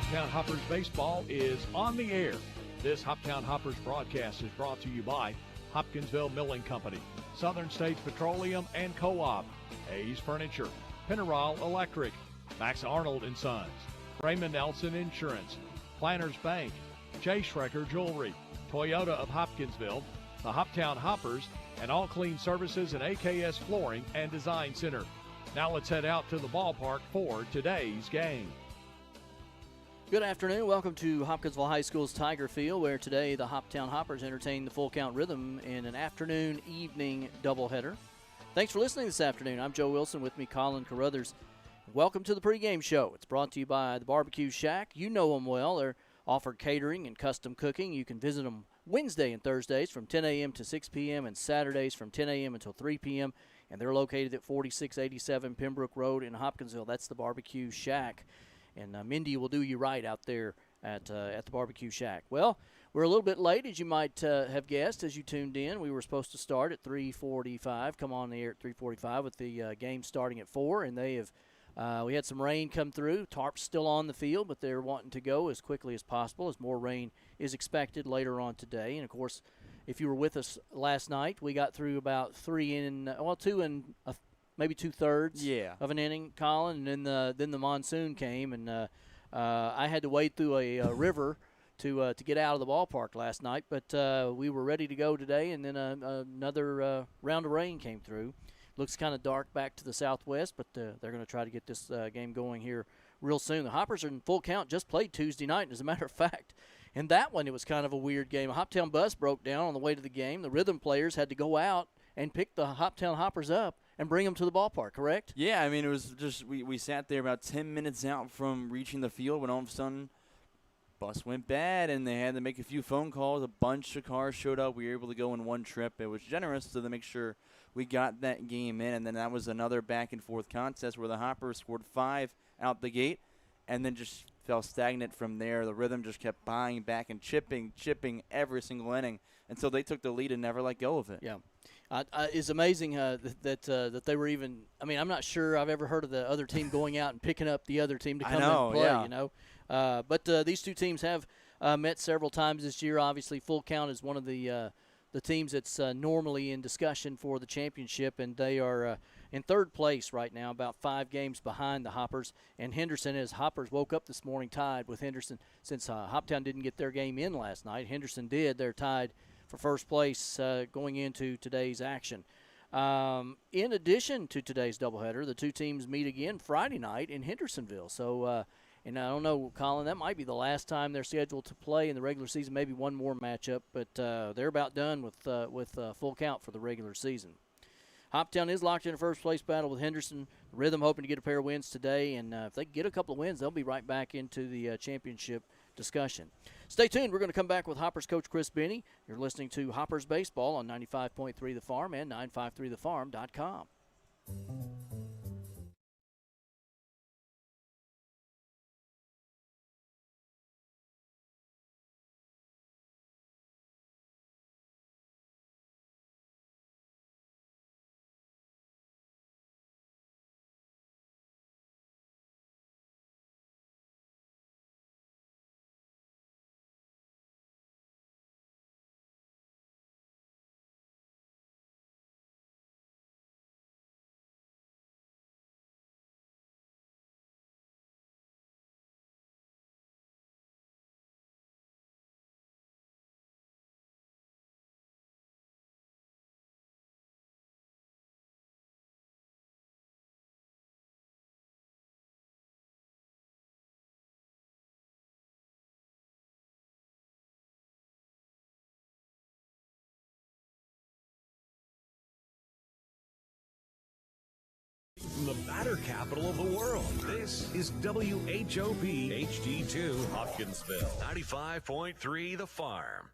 Hoptown Hoppers baseball is on the air. This Hoptown Hoppers broadcast is brought to you by Hopkinsville Milling Company, Southern States Petroleum and Co-op, Hayes Furniture, Penneral Electric, Max Arnold & Sons, Raymond Nelson Insurance, Planners Bank, J. Schrecker Jewelry, Toyota of Hopkinsville, the Hoptown Hoppers, and All Clean Services and AKS Flooring and Design Center. Now let's head out to the ballpark for today's game. Good afternoon. Welcome to Hopkinsville High School's Tiger Field, where today the Hoptown Hoppers entertain the Full Count Rhythm in an afternoon-evening doubleheader. Thanks for listening this afternoon. I'm Joe Wilson, with me Colin Carruthers. Welcome to the pregame show. It's brought to you by the Barbecue Shack. You know them well. They're offered catering and custom cooking. You can visit them Wednesday and Thursdays from 10 a.m. to 6 p.m. and Saturdays from 10 a.m. until 3 p.m. And they're located at 4687 Pembroke Road in Hopkinsville. That's the Barbecue Shack. And Mindy will do you right out there at the Barbecue Shack. Well, we're a little bit late, as you might have guessed, as you tuned in. We were supposed to start at 3:45, come on the air at 3:45 with the game starting at 4, and they have we had some rain come through. Tarp's still on the field, but they're wanting to go as quickly as possible, as more rain is expected later on today. And, of course, if you were with us last night, we got through about 2 and maybe 2/3 of an inning, Colin, and then the monsoon came, and I had to wade through a river to get out of the ballpark last night. But we were ready to go today, and then another round of rain came through. Looks kind of dark back to the southwest, but they're going to try to get this game going here real soon. The Hoppers are in full count, just played Tuesday night, and as a matter of fact. In that one, it was kind of a weird game. A Hoptown bus broke down on the way to the game. The Rhythm players had to go out and pick the Hoptown Hoppers up and bring them to the ballpark, correct? Yeah, I mean, it was just we sat there about 10 minutes out from reaching the field when all of a sudden bus went bad, and they had to make a few phone calls. A bunch of cars showed up. We were able to go in one trip. It was generous to make sure we got that game in, and then that was another back-and-forth contest where the Hoppers scored 5 out the gate and then just fell stagnant from there. The Rhythm just kept buying back and chipping every single inning until they took the lead and never let go of it. Yeah. It's amazing that they were even – I mean, I'm not sure I've ever heard of the other team going out and picking up the other team to come and play, yeah. you know. But these two teams have met several times this year. Obviously, Full Count is one of the teams that's normally in discussion for the championship, and they are in third place right now, about 5 games behind the Hoppers. And Henderson, as Hoppers woke up this morning tied with Henderson, since Hoptown didn't get their game in last night. Henderson did. They're tied for first place going into today's action. In addition to today's doubleheader, the two teams meet again Friday night in Hendersonville. So, and I don't know, Colin, that might be the last time they're scheduled to play in the regular season, maybe one more matchup, but they're about done with Full Count for the regular season. Hoptown is locked in a first-place battle with Henderson. The Rhythm hoping to get a pair of wins today, and if they get a couple of wins, they'll be right back into the championship discussion. Stay tuned. We're going to come back with Hoppers coach Chris Benny. You're listening to Hoppers Baseball on 95.3 The Farm and 953thefarm.com. From the batter capital of the world, this is WHOP HD2 Hopkinsville, 95.3 The Farm.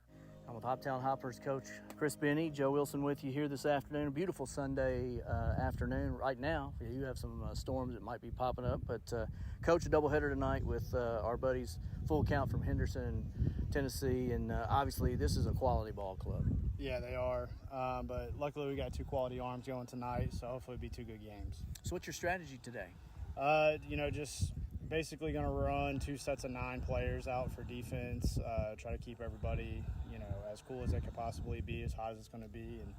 I'm with Hoptown Hoppers coach Chris Benny. Joe Wilson with you here this afternoon. A beautiful Sunday afternoon right now. You have some storms that might be popping up, but coach, a doubleheader tonight with our buddies Full Count from Henderson, Tennessee, and obviously this is a quality ball club. Yeah, they are, but luckily we got 2 quality arms going tonight, so hopefully it'll be 2 good games. So what's your strategy today? Just basically going to run 2 sets of 9 players out for defense, try to keep everybody, as cool as they could possibly be, as hot as it's going to be, and,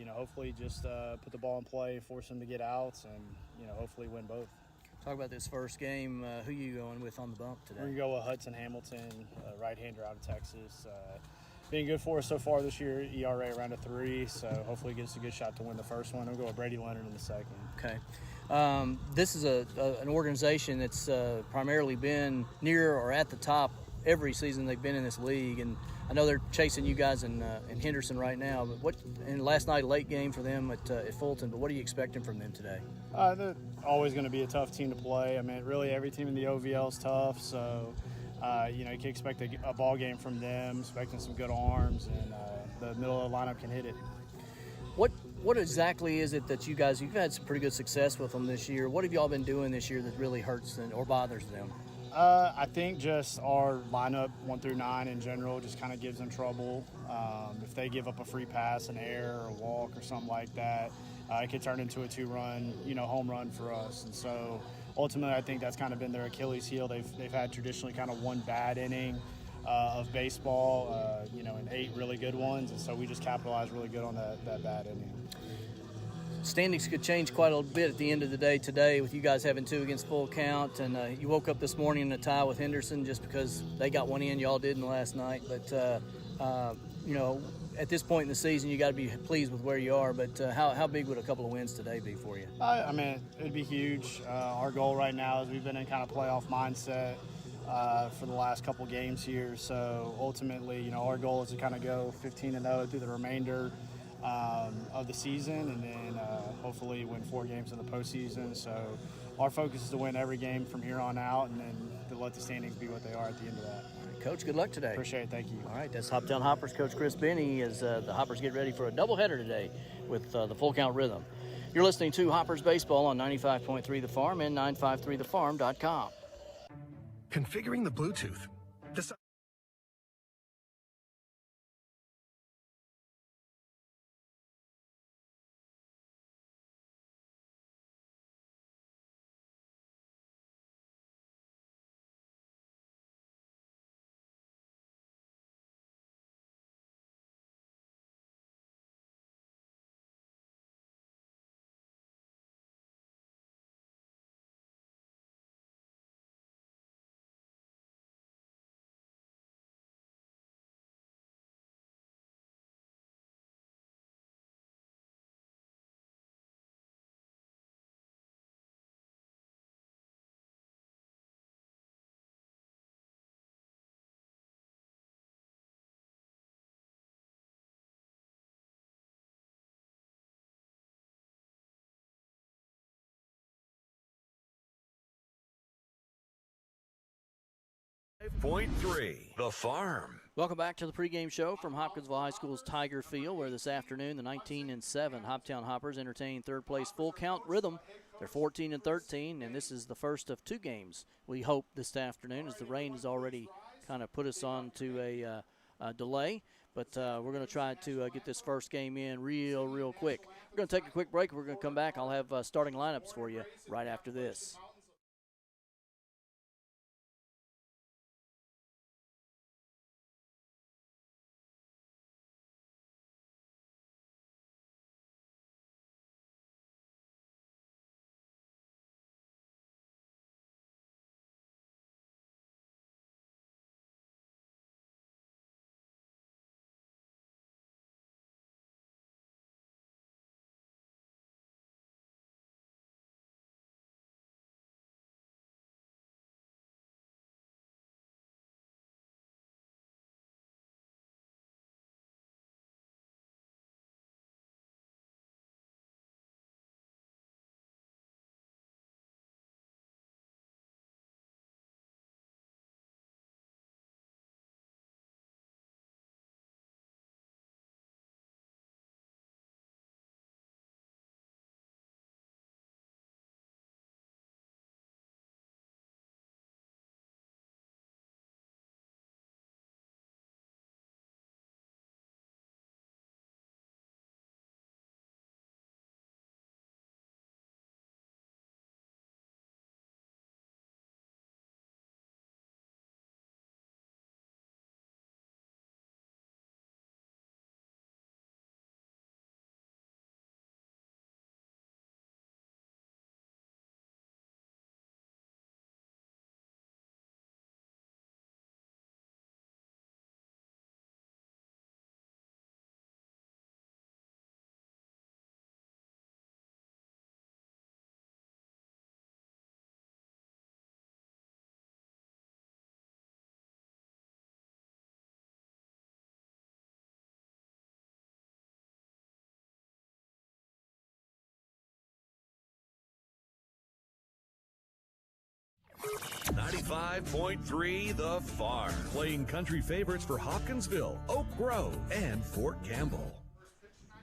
hopefully just put the ball in play, force them to get outs, and, hopefully win both. Talk about this first game. Who you going with on the bump today? We're going to go with Hudson Hamilton, right-hander out of Texas. Been good for us so far this year, ERA around a 3, so hopefully gives us a good shot to win the first one. We'll go with Brady Leonard in the second. Okay. This is an organization that's primarily been near or at the top every season they've been in this league, and I know they're chasing you guys in Henderson right now. But last night, late game for them at Fulton. But what are you expecting from them today? They're always going to be a tough team to play. I mean, really every team in the OVL is tough, so you can expect a ball game from them, expecting some good arms, and the middle of the lineup can hit it. What exactly is it that you've had some pretty good success with them this year? What have y'all been doing this year that really hurts them or bothers them? I think just our lineup 1 through 9 in general just kind of gives them trouble. If they give up a free pass, an error, or a walk or something like that, it could turn into a 2-run, home run for us. And so ultimately I think that's kind of been their Achilles heel. They've had traditionally kind of one bad inning of baseball, and 8 really good ones. And so we just capitalized really good on that bad inning. Standings could change quite a bit at the end of the day today with you guys having 2 against full count, and you woke up this morning in a tie with Henderson just because they got one in, y'all didn't last night. But, at this point in the season, you got to be pleased with where you are. But how big would a couple of wins today be for you? I mean, it'd be huge. Our goal right now is we've been in kind of playoff mindset for the last couple games here. So ultimately, our goal is to kind of go 15-0 through the remainder of the season, and then hopefully win 4 games in the postseason. So our focus is to win every game from here on out, and then to let the standings be what they are at the end of that. Coach, good luck today. Appreciate it. Thank you. All right, that's Hoptown Hoppers Coach Chris Benny as the Hoppers get ready for a doubleheader today with the Full Count Rhythm. You're listening to Hoppers Baseball on 95.3 The Farm and 953thefarm.com. Configuring the Bluetooth. Point 3, The Farm. Welcome back to the pregame show from Hopkinsville High School's Tiger Field, where this afternoon the 19-7 Hoptown Hoppers entertain third-place Full Count Rhythm. They're 14-13, and this is the first of 2 games we hope this afternoon, as the rain has already kind of put us on to a delay. But we're going to try to get this first game in real quick. We're going to take a quick break. We're going to come back. I'll have starting lineups for you right after this. 95.3 The Farm. Playing country favorites for Hopkinsville, Oak Grove, and Fort Campbell.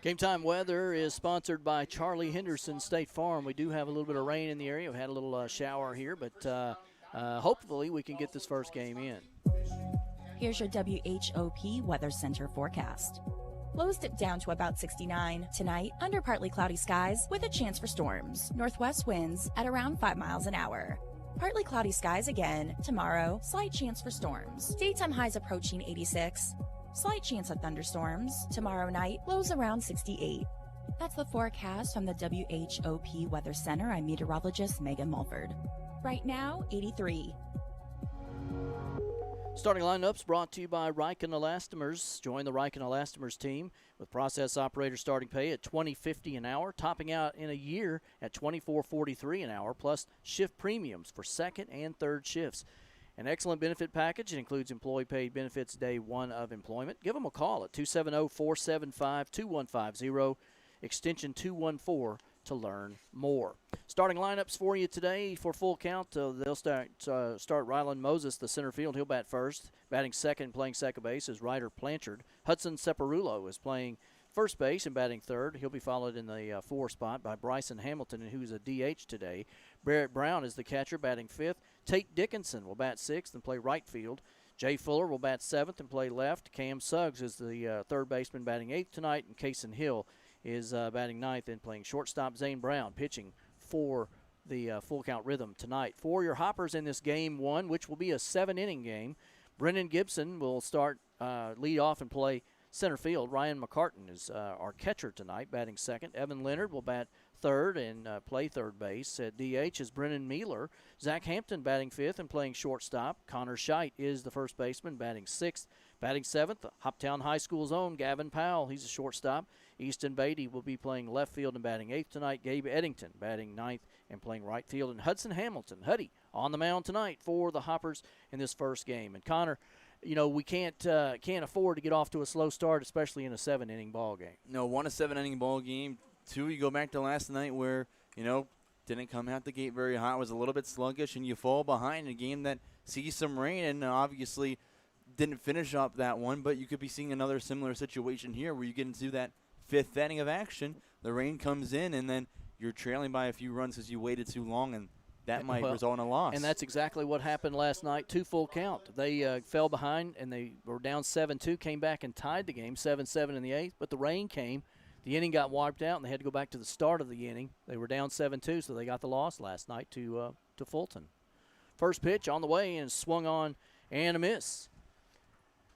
Game time weather is sponsored by Charlie Henderson State Farm. We do have a little bit of rain in the area. We had a little shower here, but hopefully we can get this first game in. Here's your WHOP Weather Center forecast. Lows dip down to about 69. Tonight, under partly cloudy skies with a chance for storms. Northwest winds at around 5 miles an hour. Partly cloudy skies again. Tomorrow, slight chance for storms. Daytime highs approaching 86. Slight chance of thunderstorms. Tomorrow night, lows around 68. That's the forecast from the WHOP Weather Center. I'm meteorologist Megan Mulford. Right now, 83. Starting lineups brought to you by Riken Elastomers. Join the Riken Elastomers team with process operator starting pay at $20.50 an hour, topping out in a year at $24.43 an hour, plus shift premiums for second and third shifts. An excellent benefit package. It includes employee paid benefits day one of employment. Give them a call at 270-475-2150, extension 214 to learn more. Starting lineups for you today for full count. They'll start Rylan Moses, the center field. He'll bat first. Batting second, playing second base is Ryder Blanchard. Hudson Separulo is playing first base and batting third. He'll be followed in the 4 spot by Bryson Hamilton, who's a DH today. Barrett Brown is the catcher, batting fifth. Tate Dickinson will bat sixth and play right field. Jay Fuller will bat seventh and play left. Cam Suggs is the third baseman, batting eighth tonight, and Kaysen Hill is batting ninth and playing shortstop. Zane Brown pitching for the full count rhythm tonight. For your Hoppers in this game one, which will be a 7-inning game, Brennan Gibson will start lead off and play center field. Ryan McCartan is our catcher tonight, batting second. Evan Leonard will bat third and play third base. At DH is Brennan Mealer. Zach Hampton batting fifth and playing shortstop. Connor Scheidt is the first baseman, batting sixth. Batting seventh, Hoptown High School's own Gavin Powell. He's a shortstop. Easton Beatty will be playing left field and batting eighth tonight. Gabe Eddington batting ninth and playing right field. And Hudson Hamilton, Huddy, on the mound tonight for the Hoppers in this first game. And Connor, you know, we can't afford to get off to a slow start, especially in a 7-inning ball game. No, 1 a 7-inning ball game. 2, you go back to last night where, you know, didn't come out the gate very hot, was a little bit sluggish, and you fall behind in a game that sees some rain and obviously didn't finish up that one, but you could be seeing another similar situation here where you get into that 5th inning of action, the rain comes in, and then you're trailing by a few runs because you waited too long, and that might result in a loss. And that's exactly what happened last night, 2 full count. They fell behind, and they were down 7-2, came back and tied the game 7-7 in the 8th, but the rain came. The inning got wiped out, and they had to go back to the start of the inning. They were down 7-2, so they got the loss last night to Fulton. First pitch on the way and swung on and a miss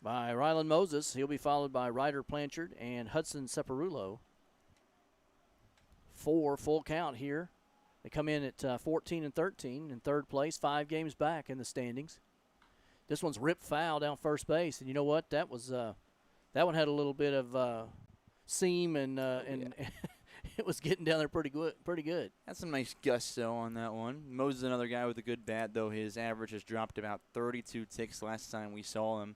by Rylan Moses. He'll be followed by Ryder Blanchard and Hudson Separulo. 4 full count here. They come in at 14-13 in third place, 5 games back in the standings. This one's ripped foul down first base, and you know what? That was that one had a little bit of seam and it was getting down there pretty good. That's some nice gusto on that one. Moses is another guy with a good bat, though his average has dropped about 32 ticks last time we saw him.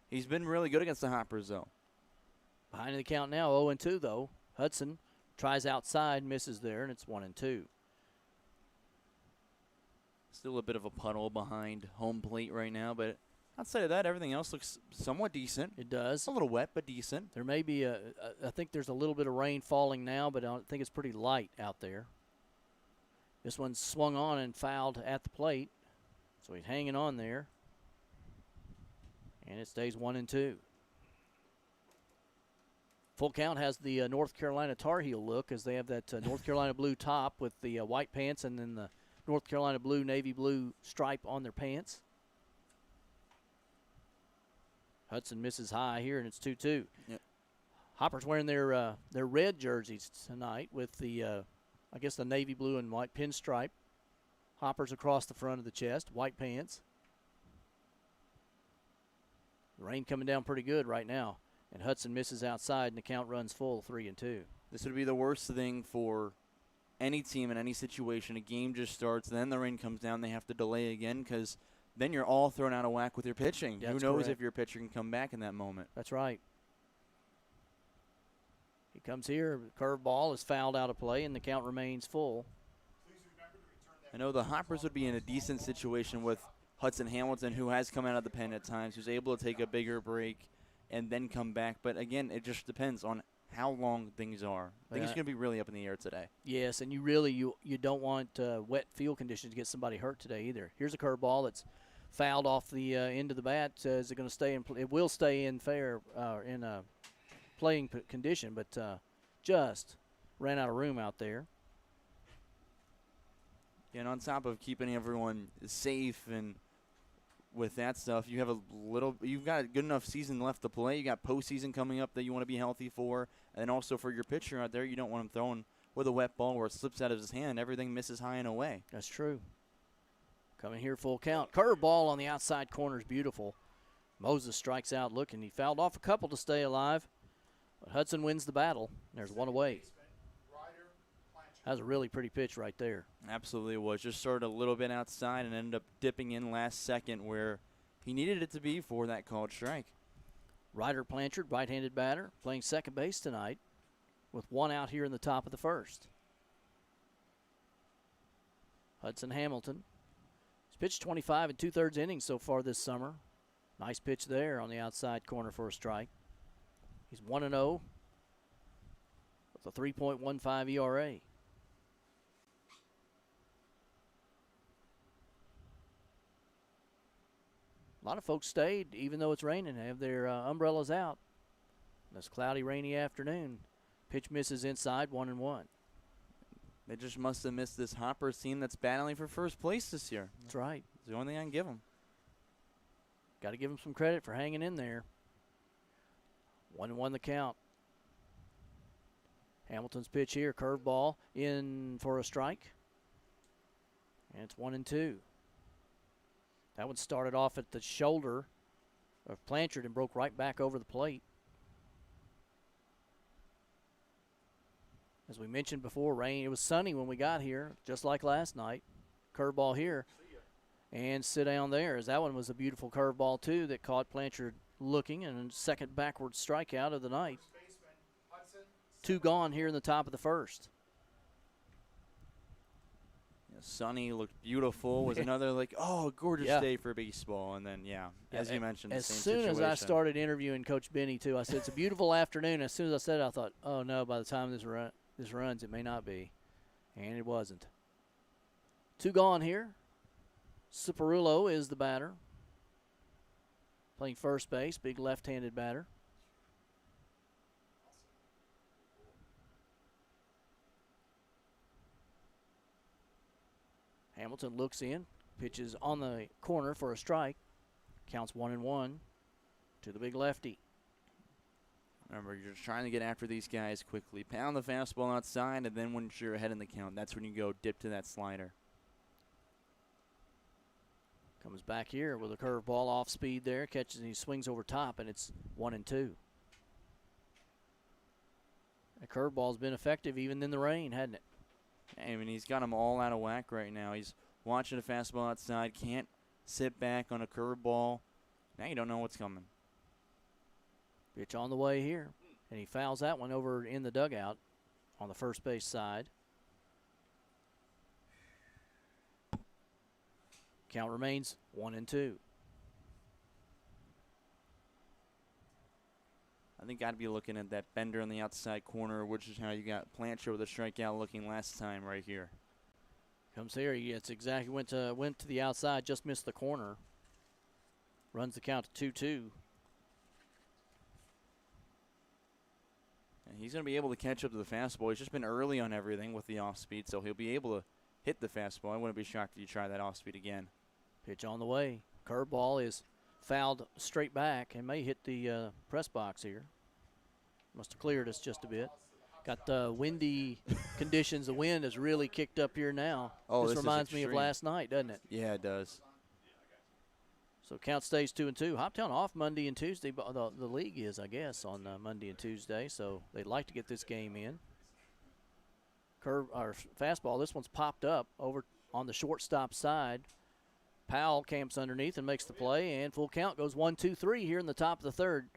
He's been really good against the Hoppers, though. Behind the count now, 0-2, though. Hudson tries outside, misses there, and it's 1-2. Still a bit of a puddle behind home plate right now, but outside of that, everything else looks somewhat decent. It does. A little wet, but decent. There may be I think there's a little bit of rain falling now, but I think it's pretty light out there. This one's swung on and fouled at the plate, so he's hanging on there. And it stays 1-2. Full count has the North Carolina Tar Heel look, as they have that North Carolina blue top with the white pants and then the North Carolina blue, navy blue stripe on their pants. Hudson misses high here, and it's 2-2. Yep. Hoppers wearing their red jerseys tonight with the, I guess, the navy blue and white pinstripe. Hoppers across the front of the chest, white pants. The rain coming down pretty good right now, and Hudson misses outside, and the count runs full, 3-2. This would be the worst thing for any team in any situation. A game just starts, then the rain comes down, they have to delay again because then you're all thrown out of whack with your pitching. That's Who knows correct. if your pitcher can come back in that moment. That's right. He comes here, curveball is fouled out of play, and the count remains full. I know the Hoppers would be in a decent situation with Hudson Hamilton, who has come out of the pen at times, who's able to take a bigger break and then come back. But, again, it just depends on how long things are. Things are going to be really up in the air today. Yes, and you don't want wet field conditions to get somebody hurt today either. Here's a curveball that's fouled off the end of the bat. Is it going to stay in? It will stay in fair in a playing condition, but just ran out of room out there. And on top of keeping everyone safe and with that stuff, you've got a good enough season left to play. You got postseason coming up that you want to be healthy for, and then also for your pitcher out there, you don't want him throwing with a wet ball where it slips out of his hand. Everything misses high and away. That's true. Coming here, full count. Curveball on the outside corner is beautiful. Moses strikes out looking. He fouled off a couple to stay alive, but Hudson wins the battle. There's one away. That was a really pretty pitch right there. Absolutely was. Just started a little bit outside and ended up dipping in last second where he needed it to be for that called strike. Ryder Blanchard, right-handed batter, playing second base tonight with one out here in the top of the first. Hudson Hamilton. He's pitched 25 and 2/3 innings so far this summer. Nice pitch there on the outside corner for a strike. He's 1-0 with a 3.15 ERA. A lot of folks stayed, even though it's raining, have their umbrellas out. This cloudy, rainy afternoon. Pitch misses inside, 1-1. They just must have missed this Hoppers team that's battling for first place this year. That's right. It's the only thing I can give them. Got to give them some credit for hanging in there. 1-1 the count. Hamilton's pitch here, curveball in for a strike. And it's 1-2. That one started off at the shoulder of Blanchard and broke right back over the plate. As we mentioned before, rain. It was sunny when we got here, just like last night. Curveball here. And sit down there, as that one was a beautiful curveball, too, that caught Blanchard looking, and second backward strikeout of the night. 2 gone here in the top of the first. Sunny looked beautiful. Was another gorgeous day for baseball. And then, as you mentioned, as the same soon situation. as I started interviewing Coach Benny, too, I said, it's a beautiful afternoon. As soon as I said it, I thought, oh, no, by the time this runs, it may not be. And it wasn't. 2 gone here. Ciparulo is the batter. Playing first base, big left-handed batter. Hamilton looks in, pitches on the corner for a strike. Counts 1-1 to the big lefty. Remember, you're just trying to get after these guys quickly. Pound the fastball outside, and then once you're ahead in the count, that's when you go dip to that slider. Comes back here with a curveball off speed there. Catches and he swings over top, and it's 1-2. The curveball's been effective even in the rain, hasn't it? I mean, he's got them all out of whack right now. He's watching a fastball outside, can't sit back on a curveball. Now you don't know what's coming. Pitch on the way here, and he fouls that one over in the dugout on the first base side. Count remains 1-2. I think I'd be looking at that bender on the outside corner, which is how you got Blanchard with a strikeout looking last time right here. Comes here, he gets exactly went to the outside, just missed the corner. Runs the count to 2-2. And he's going to be able to catch up to the fastball. He's just been early on everything with the off speed, so he'll be able to hit the fastball. I wouldn't be shocked if you try that off speed again. Pitch on the way. Curveball is fouled straight back and may hit the press box here. Must have cleared us just a bit. Got windy conditions. The wind has really kicked up here now. Oh, this reminds me of last night, doesn't it? Yeah, it does. So count stays 2-2. Hoptown off Monday and Tuesday, but the league is, I guess, on Monday and Tuesday. So they'd like to get this game in. Fastball. This one's popped up over on the shortstop side. Powell camps underneath and makes the play, and full count goes 1-2-3 here in the top of the third.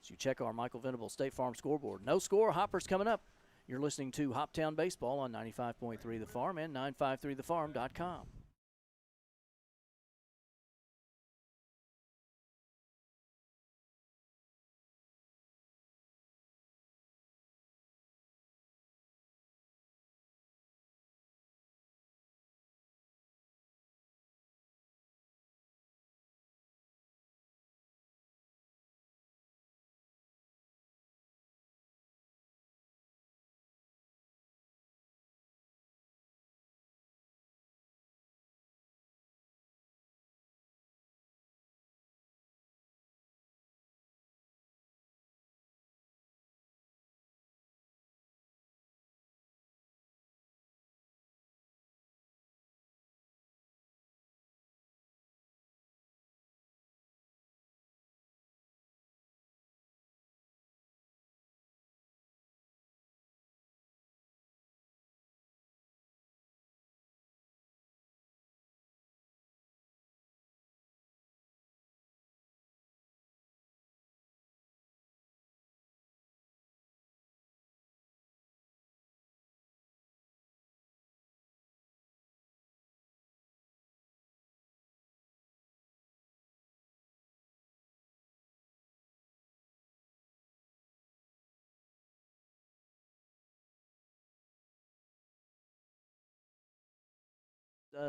So you check our Michael Venable State Farm scoreboard. No score. Hoppers coming up. You're listening to Hoptown Baseball on 95.3 The Farm and 953thefarm.com.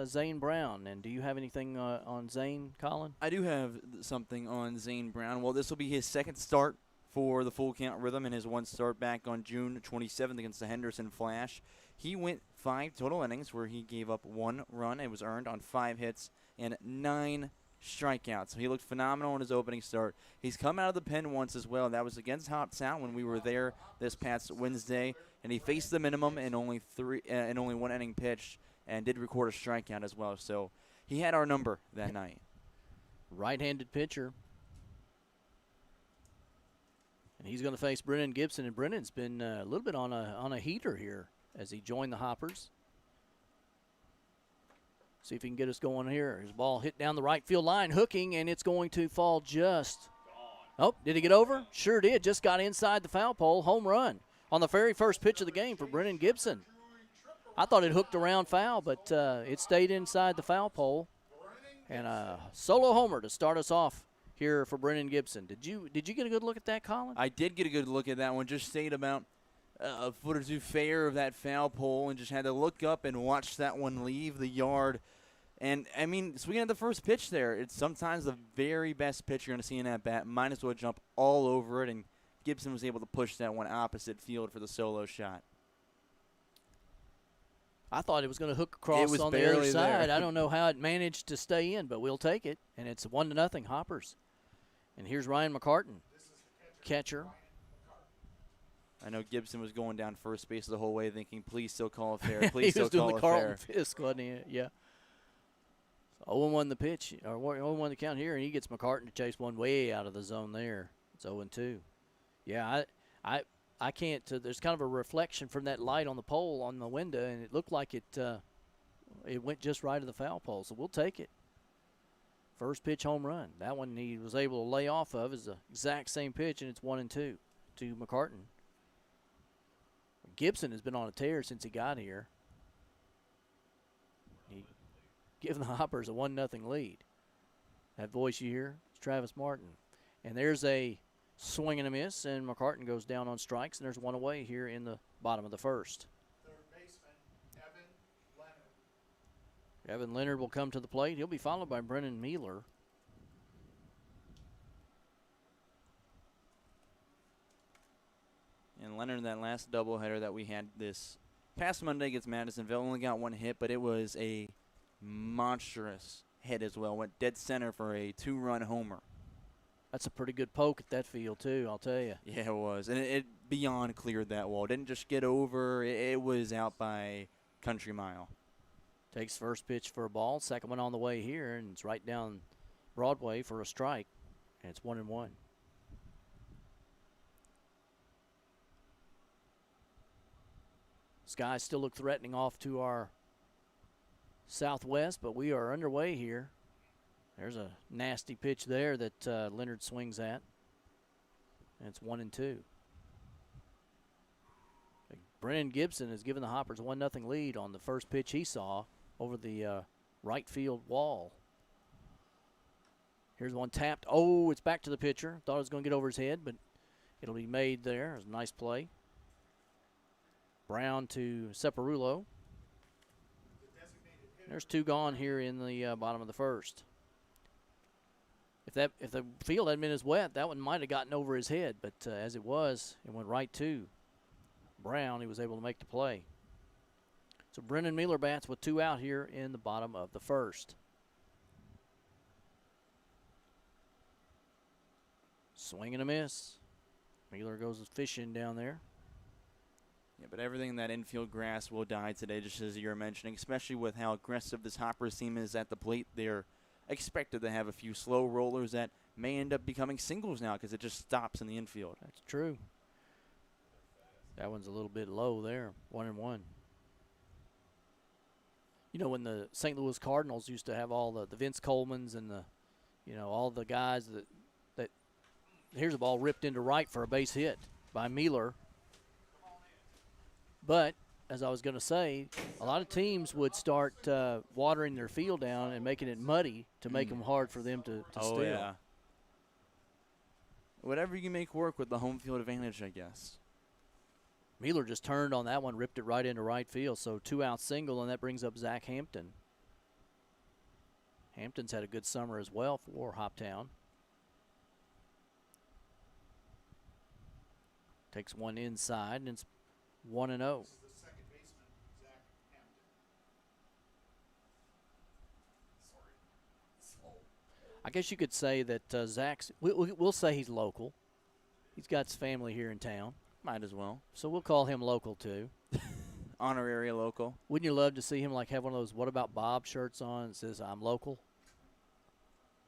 Zane Brown. And do you have anything on Zane, Colin? I do have something on Zane Brown. Well, this will be his second start for the full count rhythm and his one start back on June 27th against the Henderson Flash. He went 5 total innings where he gave up 1 run. It was earned on 5 hits and 9 strikeouts. So he looked phenomenal in his opening start. He's come out of the pen once as well. That was against Hoptown when we were there this past Wednesday, and he faced the minimum in only 1 inning pitched and did record a strikeout as well. So he had our number that night. Right-handed pitcher. And he's going to face Brennan Gibson, and Brennan's been a little bit on a heater here as he joined the Hoppers. See if he can get us going here. His ball hit down the right field line, hooking, and it's going to fall just. Oh, did he get over? Sure did. Just got inside the foul pole. Home run on the very first pitch of the game for Brennan Gibson. I thought it hooked around foul, but it stayed inside the foul pole. And a solo homer to start us off here for Brennan Gibson. Did you get a good look at that, Colin? I did get a good look at that one. Just stayed about a foot or two fair of that foul pole and just had to look up and watch that one leave the yard. And, I mean, swinging at the first pitch there, it's sometimes the very best pitch you're going to see in that bat. Might as well jump all over it, and Gibson was able to push that one opposite field for the solo shot. I thought it was going to hook across on the other side. I don't know how it managed to stay in, but we'll take it. And it's 1-0 Hoppers. And here's Ryan McCartan, catcher. I know Gibson was going down first base the whole way thinking, please still call it fair. Please he was still doing the call it Carlton fair. Fisk, wasn't he? Yeah. 0-1 the pitch, or 0-1 the count here, and he gets McCartan to chase one way out of the zone there. It's 0-2. Yeah, I can't. There's kind of a reflection from that light on the pole on the window, and it looked like it went just right of the foul pole. So we'll take it. First pitch home run. That one he was able to lay off of is the exact same pitch, and it's 1-2 to McCartan. Gibson has been on a tear since he got here. He giving the Hoppers a 1-0 lead. That voice you hear is Travis Martin. And there's a swing and a miss, and McCartan goes down on strikes, and there's one away here in the bottom of the first. Third baseman, Evan Leonard. Evan Leonard will come to the plate. He'll be followed by Brennan Mueller. And Leonard, that last doubleheader that we had this past Monday against Madisonville, only got 1 hit, but it was a monstrous hit as well. Went dead center for a 2-run homer. That's a pretty good poke at that field, too, I'll tell you. Yeah, it was. And it beyond cleared that wall. It didn't just get over. It was out by country mile. Takes first pitch for a ball. Second one on the way here, and it's right down Broadway for a strike. And it's 1-1. Skies still look threatening off to our southwest, but we are underway here. There's a nasty pitch there that Leonard swings at. And it's 1-2. Brennan Gibson has given the Hoppers a 1-0 lead on the first pitch he saw over the right field wall. Here's one tapped. Oh, it's back to the pitcher. Thought it was going to get over his head, but it'll be made there. It was a nice play. Brown to Separulo. There's 2 gone here in the bottom of the first. If the field hadn't been as wet, that one might have gotten over his head, but as it was, it went right to Brown. He was able to make the play. So Brennan Mueller bats with 2 out here in the bottom of the first. Swing and a miss. Mueller goes fishing down there. Yeah, but everything in that infield grass will die today, just as you were mentioning, especially with how aggressive this Hoppers team is at the plate. They're expected to have a few slow rollers that may end up becoming singles now because it just stops in the infield. That's true. That one's a little bit low there, 1-1. You know, when the St. Louis Cardinals used to have all the Vince Colemans and all the guys that here's a ball ripped into right for a base hit by Mueller. But, as I was going to say, a lot of teams would start watering their field down and making it muddy to make them hard for them to steal. Yeah. Whatever you can make work with the home field advantage, I guess. Mueller just turned on that one, ripped it right into right field. So 2-out single, and that brings up Zach Hampton. Hampton's had a good summer as well for Hoptown. Takes one inside, and it's 1-0. I guess you could say that Zach's, we'll say he's local. He's got his family here in town. Might as well. So we'll call him local, too. Honorary local. Wouldn't you love to see him like have one of those "What About Bob" shirts on that says "I'm local"?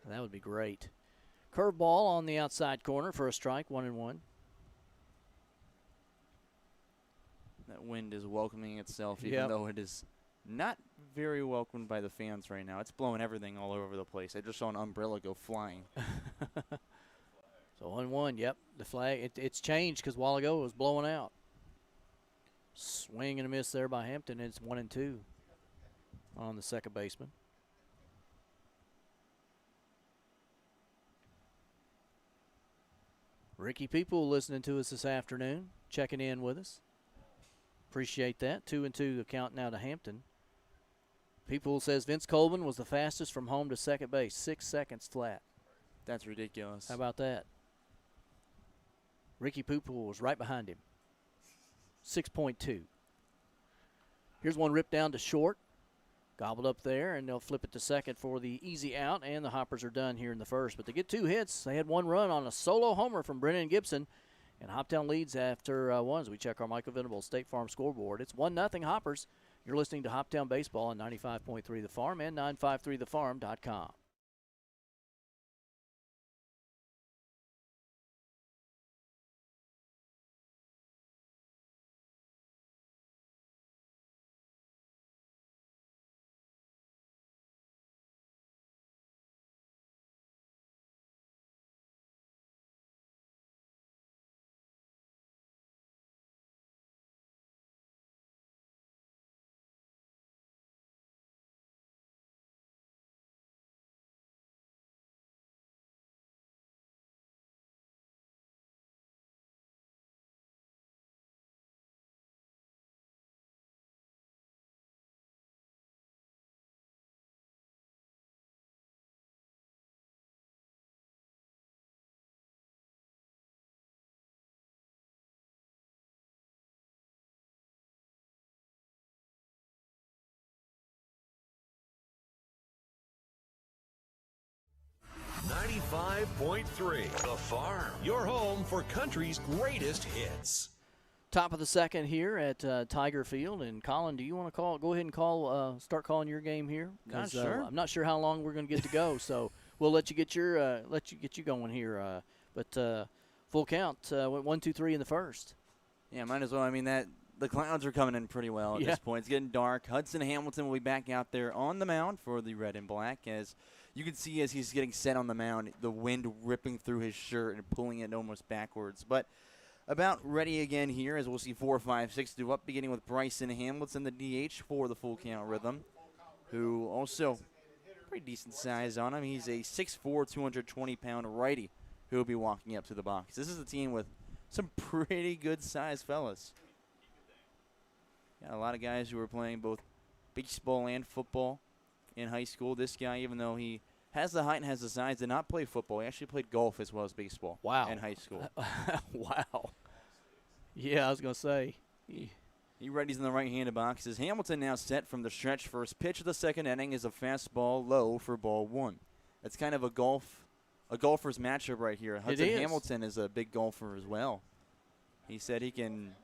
That would be great. Curveball on the outside corner for a strike, 1-1. That wind is welcoming itself, even though it is not very welcomed by the fans right now. It's blowing everything all over the place. I just saw an umbrella go flying. So 1-1, yep. The flag, it's changed because a while ago it was blowing out. Swing and a miss there by Hampton. It's 1-2 on the second baseman. Ricky People listening to us this afternoon, checking in with us. Appreciate that. 2-2 the count now to Hampton. People says Vince Colvin was the fastest from home to second base, 6 seconds flat. That's ridiculous. How about that? Ricky Poople was right behind him. 6.2. Here's one ripped down to short. Gobbled up there, and they'll flip it to second for the easy out, and the Hoppers are done here in the first. But they get 2 hits. They had 1 run on a solo homer from Brennan Gibson, and Hoptown leads after 1 as we check our Michael Venable State Farm scoreboard. It's 1-0 Hoppers. You're listening to Hoptown Baseball on 95.3 The Farm and 953thefarm.com. .3 The Farm, your home for country's greatest hits. Top of the second here at Tiger Field. And Colin, do you want to go ahead and start calling your game here? Sure. I'm not sure how long we're going to get to go, so we'll let you get you going here. But full count, went 1, 2, 3 in the first. Yeah, might as well. I mean, the clouds are coming in pretty well at this point. It's getting dark. Hudson Hamilton will be back out there on the mound for the red and black. As you can see, as he's getting set on the mound, the wind ripping through his shirt and pulling it almost backwards. But about ready again here, as we'll see 4, 5, 6 do up, beginning with Bryson Hamilton, the DH for the full count rhythm, who also pretty decent size on him. He's a 6'4", 220-pound righty who will be walking up to the box. This is a team with some pretty good-sized fellas. Got a lot of guys who are playing both baseball and football in high school. This guy, even though he has the height and has the size, did not play football. He actually played golf as well as baseball. Wow. In high school. Wow. Yeah, I was going to say. He readies in the right-handed boxes. Hamilton now set from the stretch. First pitch of the second inning is a fastball low for ball 1. That's kind of a golfer's matchup right here. Hudson Hamilton is a big golfer as well. He said he can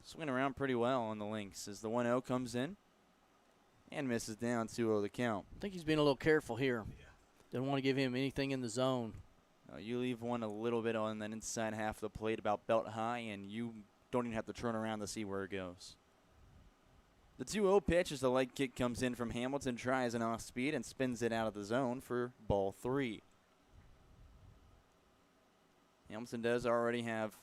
swing around pretty well on the links as the 1-0 comes in and misses down 2-0 the count. I think he's being a little careful here. Didn't want to give him anything in the zone. You leave one a little bit on that inside half of the plate about belt high, and you don't even have to turn around to see where it goes. The 2-0 pitch as the leg kick comes in from Hamilton, tries an off speed and spins it out of the zone for ball 3. Hamilton does already have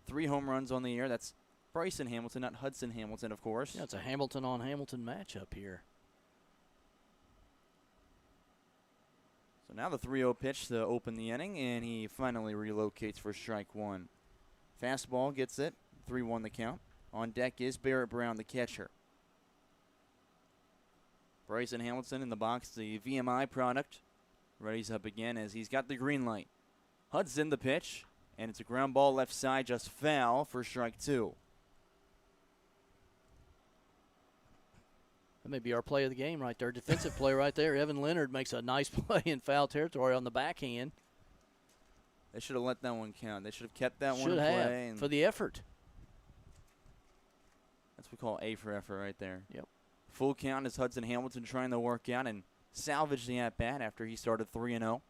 3 home runs on the year. That's Bryson Hamilton, not Hudson Hamilton, of course. Yeah, it's a Hamilton-on-Hamilton matchup here. So now the 3-0 pitch to open the inning, and he finally relocates for strike 1. Fastball gets it, 3-1 the count. On deck is Barrett Brown, the catcher. Bryson Hamilton in the box, the VMI product. Ready's up again as he's got the green light. Hudson the pitch, and it's a ground ball left side, just foul for strike 2. That may be our play of the game right there. Defensive play right there. Evan Leonard makes a nice play in foul territory on the backhand. They should have let that one count. They should have kept that one in Should play. have, for the effort. That's what we call A for effort right there. Yep. Full count is Hudson Hamilton trying to work out and salvage the at-bat after he started 3-0.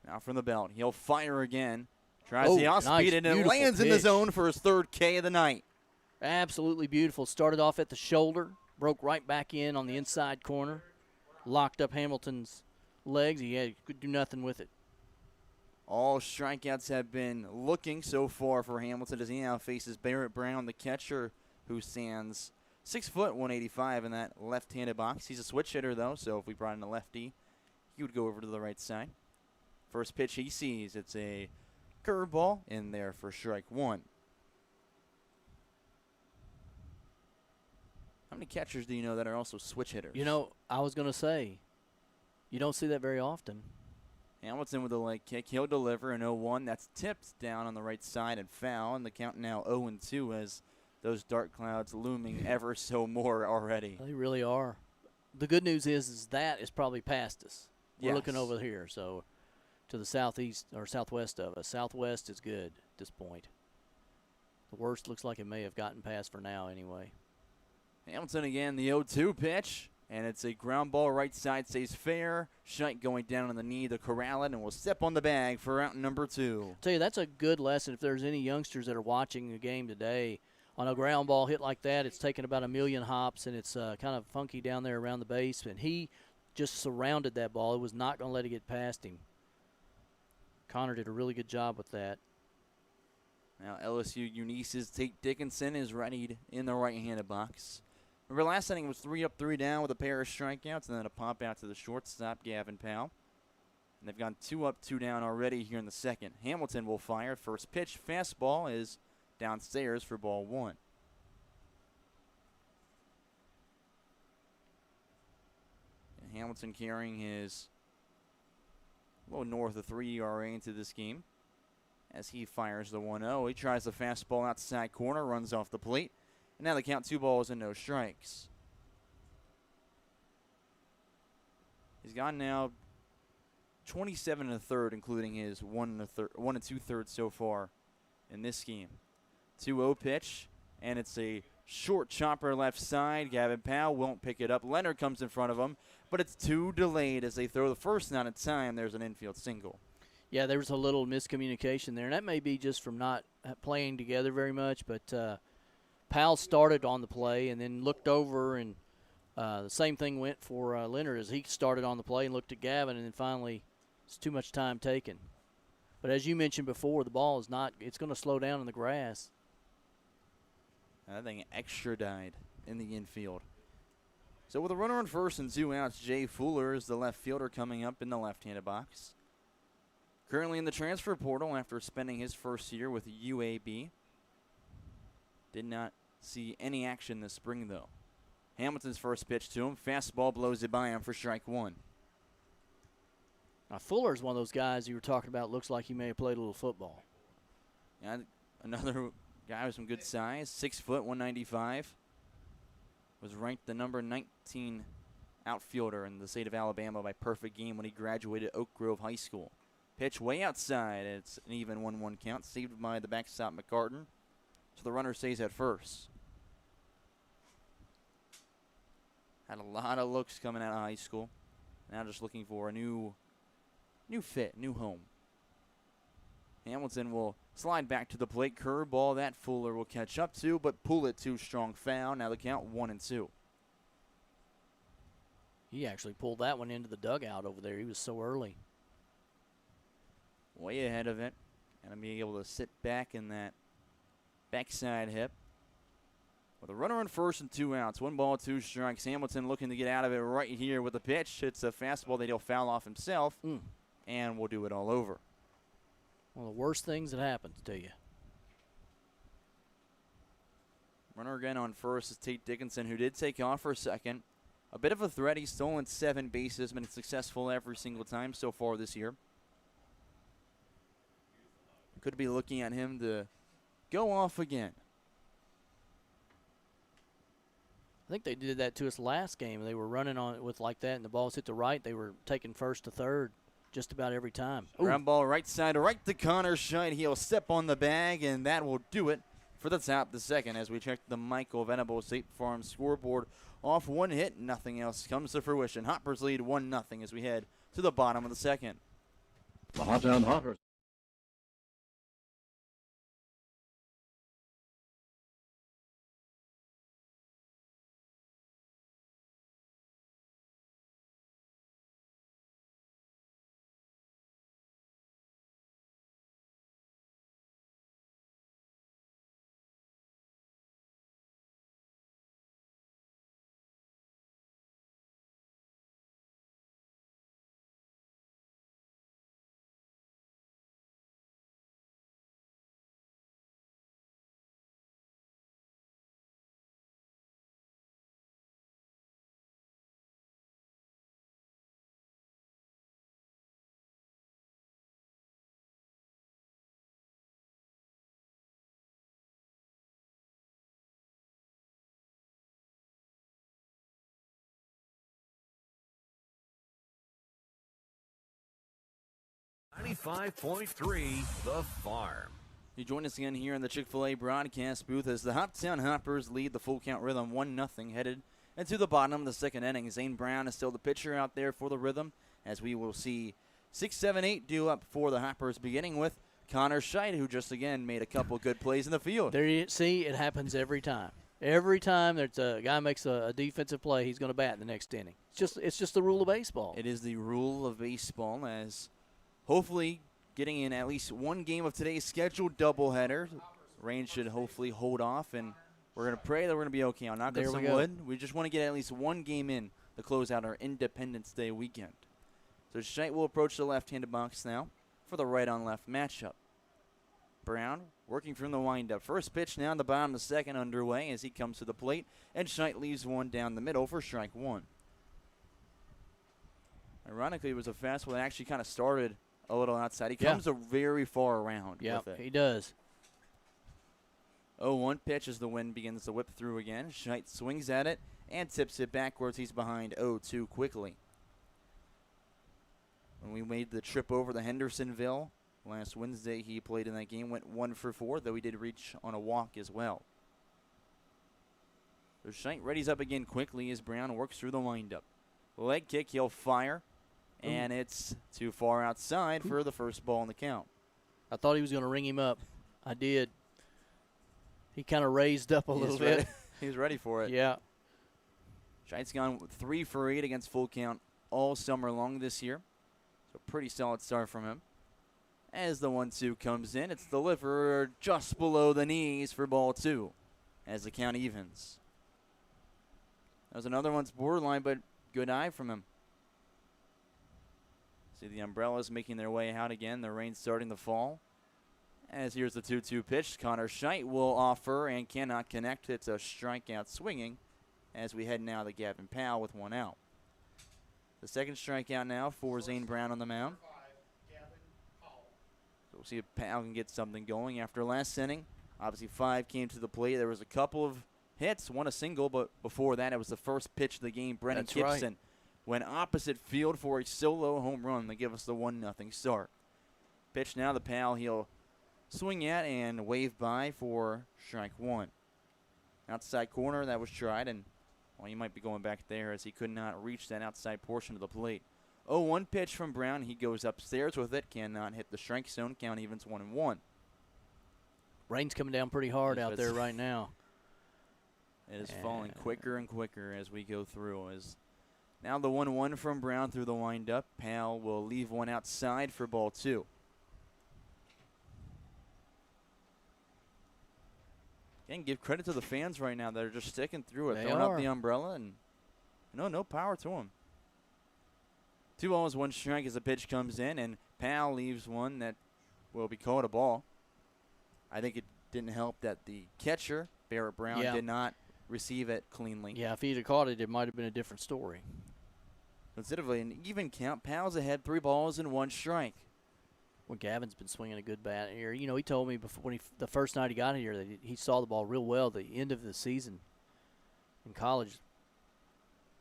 Now from the belt. He'll fire again. Tries the off-speed and it lands in the zone for his 3rd K of the night. Absolutely beautiful. Started off at the shoulder, broke right back in on the inside corner, locked up Hamilton's legs. He could do nothing with it. All strikeouts have been looking so far for Hamilton as he now faces Barrett Brown, the catcher, who stands 6 foot 185 in that left-handed box. He's a switch hitter, though, so if we brought in a lefty, he would go over to the right side. First pitch he sees, it's a curveball in there for strike 1. How many catchers do you know that are also switch hitters? You know, I was going to say, you don't see that very often. Hamilton with a leg kick. He'll deliver an 0-1. That's tipped down on the right side and foul. And the count now 0-2 as those dark clouds looming ever so more already. They really are. The good news is that is probably past us. We're looking over here, so to the southeast or southwest of us. Southwest is good at this point. The worst looks like it may have gotten past for now anyway. Hamilton again, the 0-2 pitch. And it's a ground ball right side, stays fair. Scheidt going down on the knee to corral it, and will step on the bag for out number 2. I'll tell you, that's a good lesson if there's any youngsters that are watching the game today. On a ground ball hit like that, it's taken about 1,000,000 hops, and it's kind of funky down there around the base. And he just surrounded that ball. It was not going to let it get past him. Connor did a really good job with that. Now LSU Eunice's Tate Dickinson is readied in the right-handed box. Remember, last inning was 3 up, 3 down with a pair of strikeouts and then a pop out to the shortstop, Gavin Powell. And they've gone 2 up, 2 down already here in the second. Hamilton will fire. First pitch, fastball is downstairs for ball 1. And Hamilton carrying his a little north of 3 ERA into this game as he fires the 1-0. He tries the fastball outside corner, runs off the plate. And now they count 2 balls and no strikes. He's gone now 27 1/3, including his 1 2/3 so far in this game. 2-0 pitch, and it's a short chopper left side. Gavin Powell won't pick it up. Leonard comes in front of him, but it's too delayed as they throw the first down in time. There's an infield single. Yeah, there was a little miscommunication there, and that may be just from not playing together very much, but Powell started on the play and then looked over, and the same thing went for Leonard as he started on the play and looked at Gavin, and then finally it's too much time taken. But as you mentioned before, the ball is not – it's going to slow down in the grass. I think extra died in the infield. So with a runner on first and 2 outs, Jay Fuller is the left fielder coming up in the left-handed box. Currently in the transfer portal after spending his first year with UAB. Did not see any action this spring, though. Hamilton's first pitch to him. Fastball blows it by him for strike 1. Now, Fuller's one of those guys you were talking about. Looks like he may have played a little football. Yeah, another guy with some good size. 6 foot, 195. Was ranked the number 19 outfielder in the state of Alabama by perfect game when he graduated Oak Grove High School. Pitch way outside. It's an even 1-1 count. Saved by the backstop McCartan. So the runner stays at first. Had a lot of looks coming out of high school. Now just looking for a new fit, new home. Hamilton will slide back to the plate. Curveball that Fuller will catch up to, but pull it too strong foul. Now the count 1-2. He actually pulled that one into the dugout over there. He was so early. Way ahead of it. And being able to sit back in that backside hip. With a runner on first and 2 outs. 1 ball, 2 strikes. Hamilton looking to get out of it right here with the pitch. It's a fastball that he'll foul off himself. And we'll do it all over. One of the worst things that happens to you. Runner again on first is Tate Dickinson, who did take off for a second. A bit of a threat. He's stolen 7 bases, been successful every single time so far this year. Could be looking at him to go off again. I think they did that to us last game. They were running on it with like that, and the balls hit the right. They were taking first to third just about every time. Ground ball right side, right to Connor Scheid. He'll step on the bag, and that will do it for the top of the second as we check the Michael Venable State Farm scoreboard. Off one hit, nothing else comes to fruition. Hoppers lead 1-0 as we head to the bottom of the second. The Hoptown Hoppers. .3 The Farm. You join us again here in the Chick-fil-A broadcast booth as the Hoptown Hoppers lead the full count Rhythm 1-0 headed into the bottom of the second inning. Zane Brown is still the pitcher out there for the Rhythm, as we will see 6, 7, 8 due up for the Hoppers, beginning with Connor Scheid, who just again made a couple good plays in the field. There you see, it happens every time. Every time there's a guy makes a defensive play, he's going to bat in the next inning. It's just the rule of baseball. It is the rule of baseball, as hopefully getting in at least one game of today's scheduled doubleheader. Rain should hopefully hold off, and we're going to pray that we're going to be okay. I'll knock on some wood. We just want to get at least one game in to close out our Independence Day weekend. So Scheid will approach the left-handed box now for the right-on-left matchup. Brown working from the windup. First pitch now in the bottom of the second underway as he comes to the plate, and Scheid leaves one down the middle for strike one. Ironically, it was a fastball that actually kind of started a little outside. He comes very far around with it. He does. 0-1 pitch as the wind begins to whip through again. Scheid swings at it and tips it backwards. He's behind 0-2 quickly. When we made the trip over to Hendersonville last Wednesday, he played in that game, went 1 for 4, though he did reach on a walk as well. So Scheid readies up again quickly as Brown works through the windup. Leg kick, he'll fire, and it's too far outside for the first ball in the count. I thought he was going to ring him up. I did. He kind of raised up a little bit. He was ready for it. Yeah. Scheidt's gone 3 for 8 against full count all summer long this year. So pretty solid start from him. As the 1-2 comes in, it's delivered just below the knees for ball 2 as the count evens. That was another one's borderline, but good eye from him. See the umbrellas making their way out again. The rain starting to fall. As here's the 2-2 pitch. Connor Scheid will offer and cannot connect. It's a strikeout swinging as we head now to Gavin Powell with one out. The second strikeout now for Zane Brown on the mound. So we'll see if Powell can get something going after last inning. Obviously 5 came to the plate. There was a couple of hits, one a single, but before that it was the first pitch of the game. Brennan Gibson went opposite field for a solo home run to give us the 1-0 start. Pitch now to Powell. He'll swing at and wave by for strike one. Outside corner, that was tried, and well, he might be going back there as he could not reach that outside portion of the plate. 0-1 pitch from Brown. He goes upstairs with it, cannot hit the strike zone. Count evens 1-1. Rain's coming down pretty hard out there right now. It is falling quicker and quicker as we go through. As now the 1-1 from Brown through the windup. Powell will leave one outside for ball 2. Again, give credit to the fans right now that are just sticking through it, throwing up the umbrella, and no power to them. 2 balls, 1 strike as the pitch comes in, and Powell leaves one that will be called a ball. I think it didn't help that the catcher Barrett Brown did not receive it cleanly. Yeah, if he'd have caught it, it might have been a different story. Considerably an even count. Pals ahead, 3 balls and 1 strike. Well, Gavin's been swinging a good bat here. You know, he told me before the first night he got here that he saw the ball real well the end of the season in college,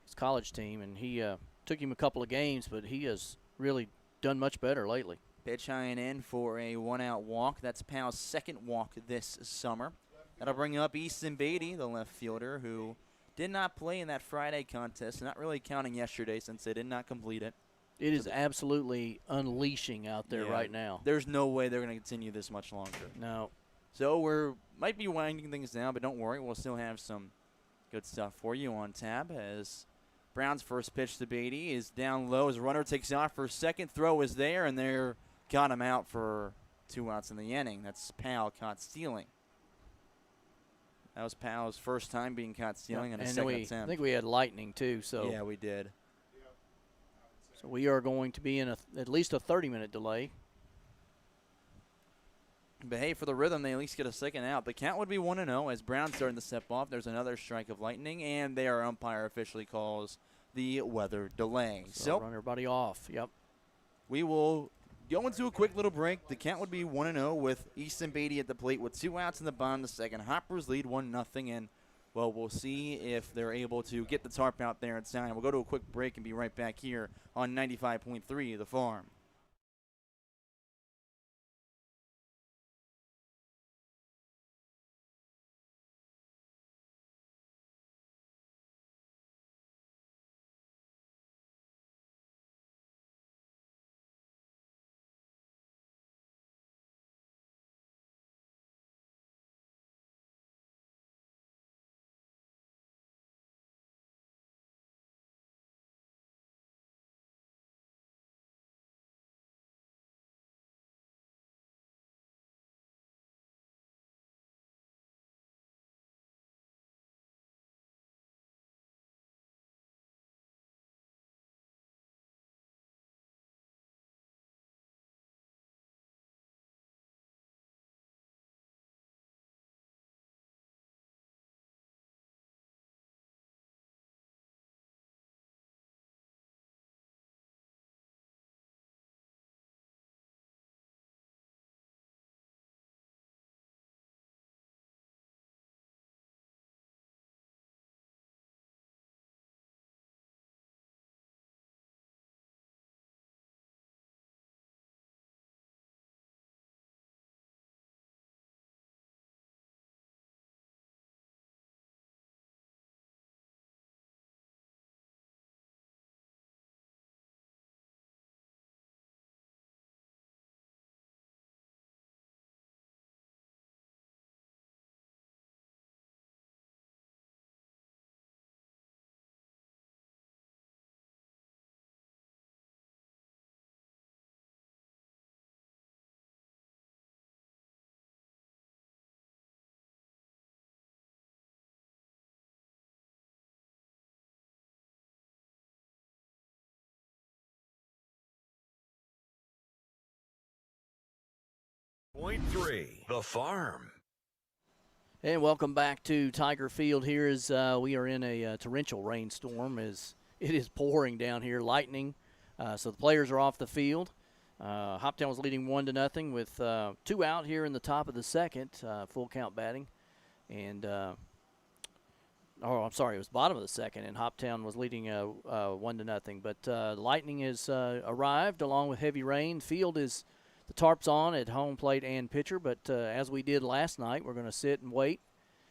his college team, and he took him a couple of games, but he has really done much better lately. Pitch high and in for a 1-out walk. That's Powell's 2nd walk this summer. That'll bring up Easton Beatty, the left fielder, who did not play in that Friday contest, not really counting yesterday since they did not complete it. It is absolutely unleashing out there right now. There's no way they're going to continue this much longer. No. So we're might be winding things down, but don't worry. We'll still have some good stuff for you on tap as Brown's first pitch to Beatty is down low. His runner takes off for second. Throw is there, and they're got him out for 2 outs in the inning. That's Powell caught stealing. That was Powell's first time being caught stealing in a second attempt. I think we had lightning too. So yeah, we did. So we are going to be in at least a 30-minute delay. But hey, for the Rhythm, they at least get a second out. The count would be 1-0 as Brown's starting to step off. There's another strike of lightning, and their umpire officially calls the weather delay. So run everybody off. Yep. We will go into a quick little break. The count would be 1-0 with Easton Beatty at the plate with 2 outs in the bottom of the second. Hoppers lead 1-0, and, well, we'll see if they're able to get the tarp out there in time. We'll go to a quick break and be right back here on 95.3 The Farm. Point 3, The Farm. And welcome back to Tiger Field. Here is we are in a torrential rainstorm as it is pouring down here, lightning. So the players are off the field. Hoptown was leading 1-0 with 2 out here in the top of the second, full count batting. And, it was bottom of the second, and Hoptown was leading 1-0. But lightning has arrived along with heavy rain. Field is the tarp's on at home plate and pitcher, but as we did last night, we're going to sit and wait,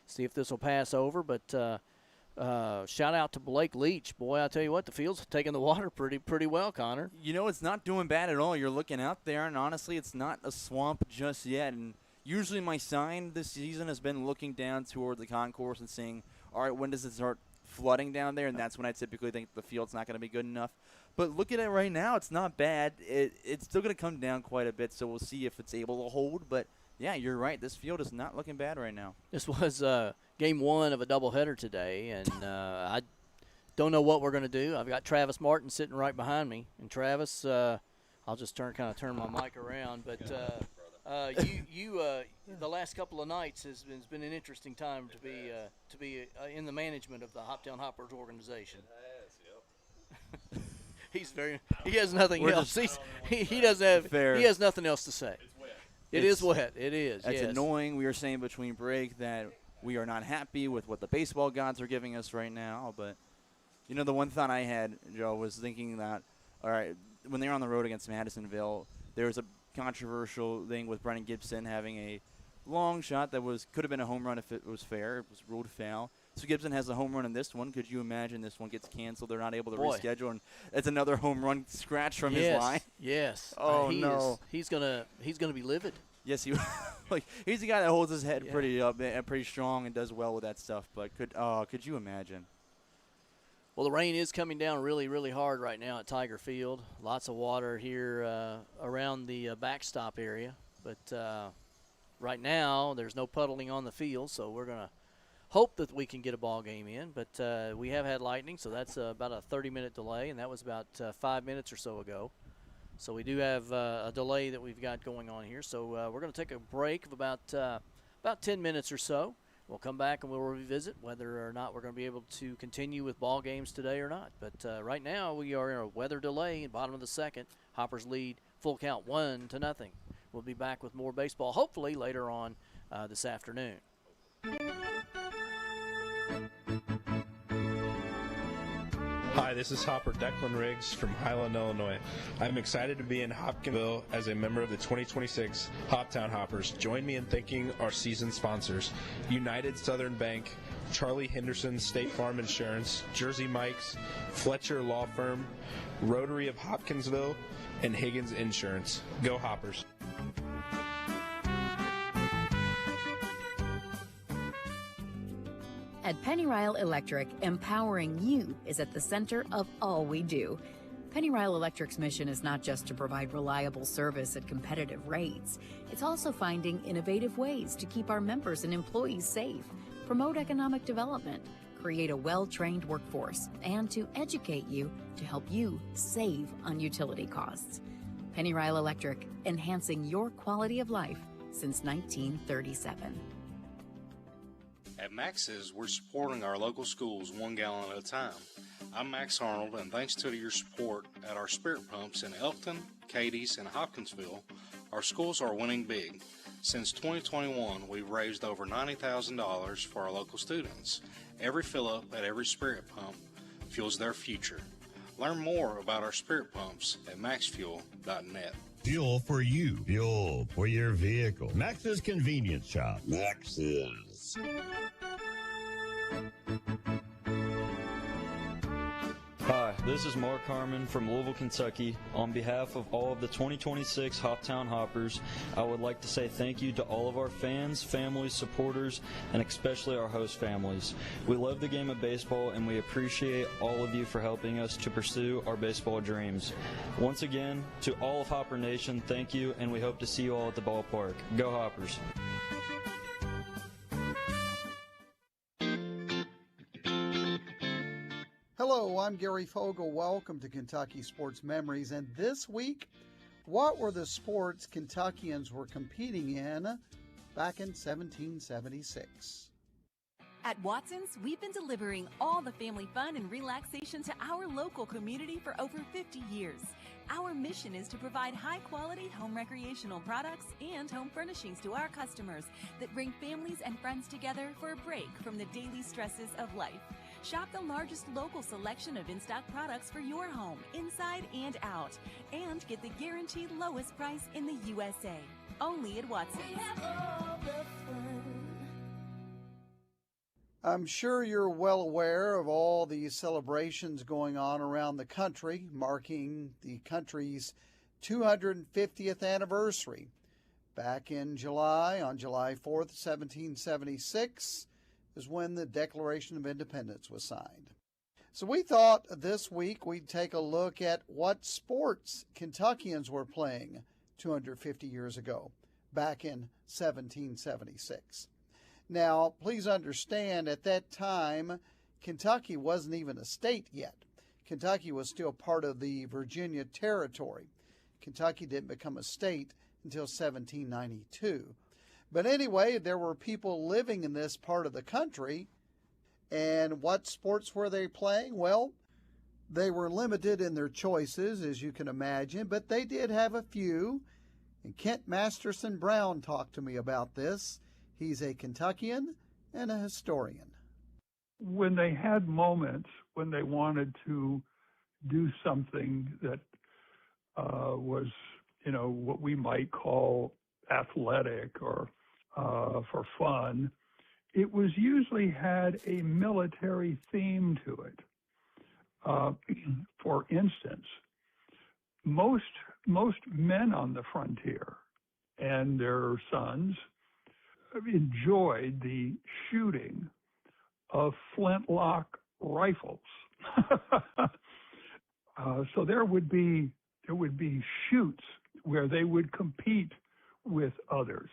see if this will pass over. But shout out to Blake Leach. Boy, I tell you what, the field's taking the water pretty well, Connor. You know, it's not doing bad at all. You're looking out there, and honestly, it's not a swamp just yet. And usually my sign this season has been looking down toward the concourse and saying, all right, when does it start flooding down there? And that's when I typically think the field's not going to be good enough. But look at it right now. It's not bad. It's still going to come down quite a bit, so we'll see if it's able to hold. But, yeah, you're right. This field is not looking bad right now. This was game 1 of a doubleheader today, and I don't know what we're going to do. I've got Travis Martin sitting right behind me. And, Travis, I'll just turn my mic around. But The last couple of nights has been an interesting time to be in the management of the Hoptown Hoppers organization. He has nothing else. He doesn't have. Fair. He has nothing else to say. It is wet. It is. It's yes. annoying. We were saying between break that we are not happy with what the baseball gods are giving us right now. But, the one thought I had, Joe, was thinking that, all right, when they were on the road against Madisonville, there was a controversial thing with Brennan Gibson having a long shot that could have been a home run if it was fair. It was ruled foul. So Gibson has a home run in this one. Could you imagine this one gets canceled? They're not able to reschedule, and it's another home run scratch from his line. Yes. Oh no. He's gonna be livid. Yes, he's the guy that holds his head pretty up and pretty strong and does well with that stuff. But could you imagine? Well, the rain is coming down really, really hard right now at Tiger Field. Lots of water here around the backstop area. But right now, there's no puddling on the field, so we're going to hope that we can get a ball game in. But we have had lightning, so that's about a 30-minute delay, and that was about 5 minutes or so ago. So we do have a delay that we've got going on here. So we're going to take a break of about 10 minutes or so. We'll come back and we'll revisit whether or not we're going to be able to continue with ball games today or not. But right now we are in a weather delay in bottom of the second. Hoppers lead full count 1-0. We'll be back with more baseball hopefully later on this afternoon. Hi, this is Hopper Declan Riggs from Highland, Illinois. I'm excited to be in Hopkinsville as a member of the 2026 Hoptown Hoppers. Join me in thanking our season sponsors, United Southern Bank, Charlie Henderson State Farm Insurance, Jersey Mike's, Fletcher Law Firm, Rotary of Hopkinsville, and Higgins Insurance. Go Hoppers. At Penny Ryle Electric, empowering you is at the center of all we do. Penny Ryle Electric's mission is not just to provide reliable service at competitive rates. It's also finding innovative ways to keep our members and employees safe, promote economic development, create a well-trained workforce, and to educate you to help you save on utility costs. Penny Ryle Electric, enhancing your quality of life since 1937. At Max's, we're supporting our local schools 1 gallon at a time. I'm Max Arnold, and thanks to your support at our spirit pumps in Elkton, Cadiz, and Hopkinsville, our schools are winning big. Since 2021, we've raised over $90,000 for our local students. Every fill-up at every spirit pump fuels their future. Learn more about our spirit pumps at maxfuel.net. Fuel for you. Fuel for your vehicle. Max's Convenience Shop. Max's. Hi, this is Mark Harmon from Louisville, Kentucky. On behalf of all of the 2026 Hoptown Hoppers, I would like to say thank you to all of our fans, families, supporters, and especially our host families. We love the game of baseball, and we appreciate all of you for helping us to pursue our baseball dreams. Once again, to all of Hopper Nation, thank you, and we hope to see you all at the ballpark. Go Hoppers! Hello, I'm Gary Fogel. Welcome to Kentucky Sports Memories. And this week, what were the sports Kentuckians were competing in back in 1776? At Watson's, we've been delivering all the family fun and relaxation to our local community for over 50 years. Our mission is to provide high-quality home recreational products and home furnishings to our customers that bring families and friends together for a break from the daily stresses of life. Shop the largest local selection of in-stock products for your home, inside and out, and get the guaranteed lowest price in the USA. Only at Watson's. I'm sure you're well aware of all the celebrations going on around the country, marking the country's 250th anniversary. Back in July, on July 4th, 1776, is when the Declaration of Independence was signed. So we thought this week we'd take a look at what sports Kentuckians were playing 250 years ago, back in 1776. Now, please understand, at that time, Kentucky wasn't even a state yet. Kentucky was still part of the Virginia Territory. Kentucky didn't become a state until 1792. But anyway, there were people living in this part of the country. And what sports were they playing? Well, they were limited in their choices, as you can imagine, but they did have a few. And Kent Masterson Brown talked to me about this. He's a Kentuckian and a historian. When they had moments when they wanted to do something that was, what we might call athletic or for fun, it was usually had a military theme to it. For instance, most men on the frontier and their sons enjoyed the shooting of flintlock rifles. So there would be shoots where they would compete with others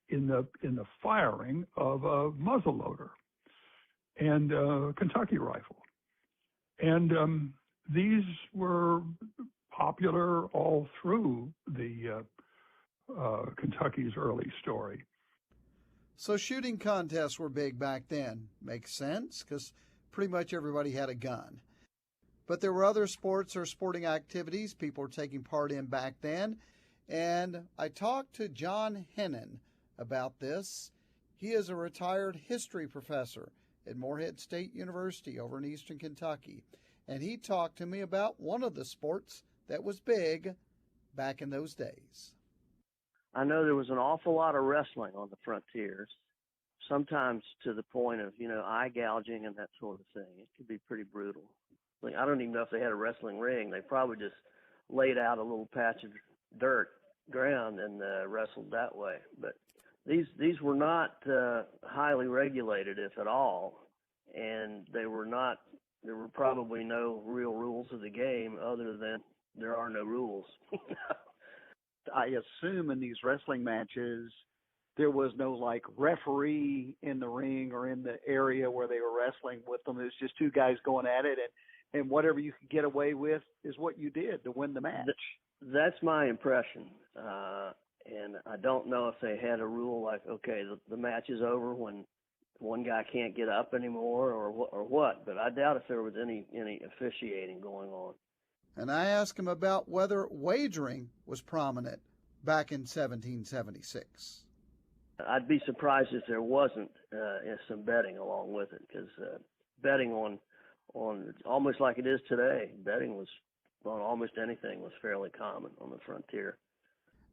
in the firing of a muzzleloader and a Kentucky rifle. And these were popular all through the Kentucky's early story. So shooting contests were big back then. Makes sense, because pretty much everybody had a gun. But there were other sports or sporting activities people were taking part in back then. And I talked to John Hennon about this. He is a retired history professor at Morehead State University over in eastern Kentucky. And he talked to me about one of the sports that was big back in those days. I know there was an awful lot of wrestling on the frontiers, sometimes to the point of, eye gouging and that sort of thing. It could be pretty brutal. Like, I don't even know if they had a wrestling ring. They probably just laid out a little patch of ground and wrestled that way. But these were not highly regulated, if at all, and there were probably no real rules of the game other than there are no rules. I assume in these wrestling matches, there was no referee in the ring or in the area where they were wrestling with them. It was just two guys going at it, and whatever you could get away with is what you did to win the match. That's my impression. And I don't know if they had a rule like, okay, the match is over when one guy can't get up anymore or what. But I doubt if there was any officiating going on. And I asked him about whether wagering was prominent back in 1776. I'd be surprised if there wasn't some betting along with it, because betting on almost like it is today, betting was on almost anything was fairly common on the frontier.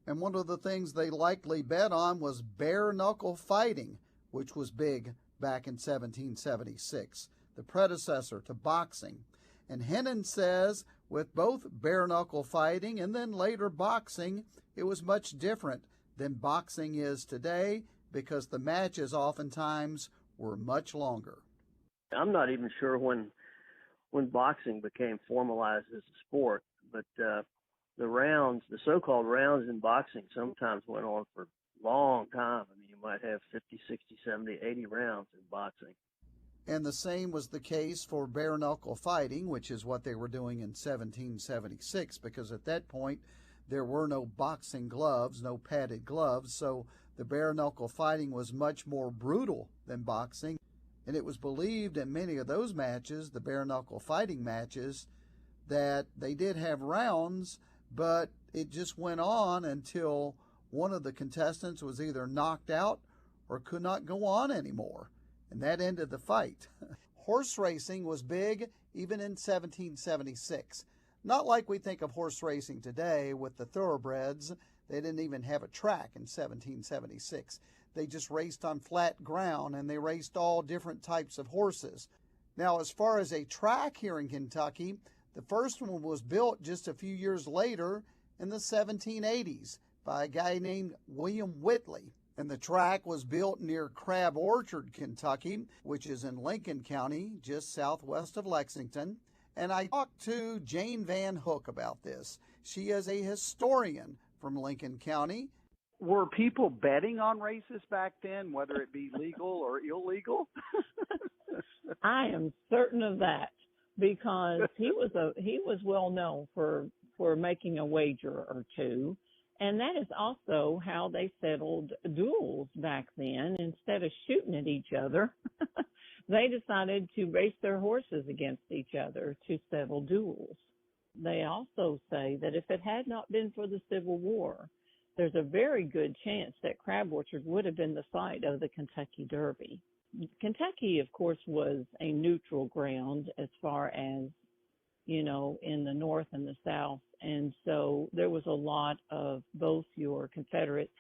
And one of the things they likely bet on was bare-knuckle fighting, which was big back in 1776, the predecessor to boxing. And Hennon says with both bare-knuckle fighting and then later boxing, it was much different than boxing is today because the matches oftentimes were much longer. I'm not even sure when boxing became formalized as a sport, but the so-called rounds in boxing sometimes went on for a long time. I mean, you might have 50, 60, 70, 80 rounds in boxing. And the same was the case for bare-knuckle fighting, which is what they were doing in 1776, because at that point there were no boxing gloves, no padded gloves, so the bare-knuckle fighting was much more brutal than boxing. And it was believed in many of those matches, the bare-knuckle fighting matches, that they did have rounds, but it just went on until one of the contestants was either knocked out or could not go on anymore. And that ended the fight. Horse racing was big even in 1776. Not like we think of horse racing today with the thoroughbreds. They didn't even have a track in 1776. They just raced on flat ground, and they raced all different types of horses. Now, as far as a track here in Kentucky, the first one was built just a few years later in the 1780s by a guy named William Whitley. And the track was built near Crab Orchard, Kentucky, which is in Lincoln County, just southwest of Lexington. And I talked to Jane Van Hook about this. She is a historian from Lincoln County. Were people betting on races back then, whether it be legal or illegal? I am certain of that, because he was well known for making a wager or two. And that is also how they settled duels back then. Instead of shooting at each other, they decided to race their horses against each other to settle duels. They also say that if it had not been for the Civil War, there's a very good chance that Crab Orchard would have been the site of the Kentucky Derby. Kentucky, of course, was a neutral ground as far as, in the North and the South. And so there was a lot of both your Confederates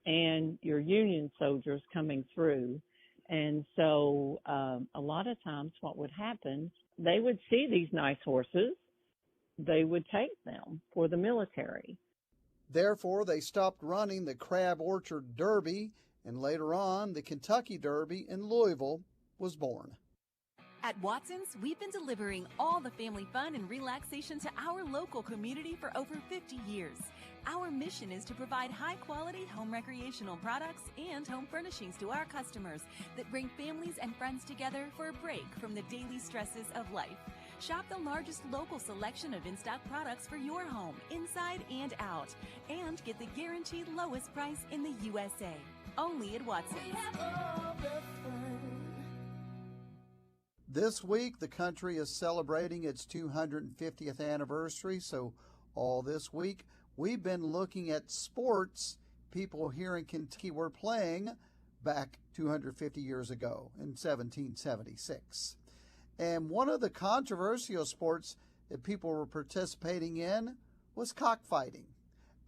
and your Union soldiers coming through. And so a lot of times what would happen, they would see these nice horses, they would take them for the military. Therefore, they stopped running the Crab Orchard Derby, and later on, the Kentucky Derby in Louisville was born. At Watson's, we've been delivering all the family fun and relaxation to our local community for over 50 years. Our mission is to provide high-quality home recreational products and home furnishings to our customers that bring families and friends together for a break from the daily stresses of life. Shop the largest local selection of in-stock products for your home, inside and out, and get the guaranteed lowest price in the USA. Only at Watson's. This week, the country is celebrating its 250th anniversary, so all this week, we've been looking at sports people here in Kentucky were playing back 250 years ago in 1776. And one of the controversial sports that people were participating in was cockfighting.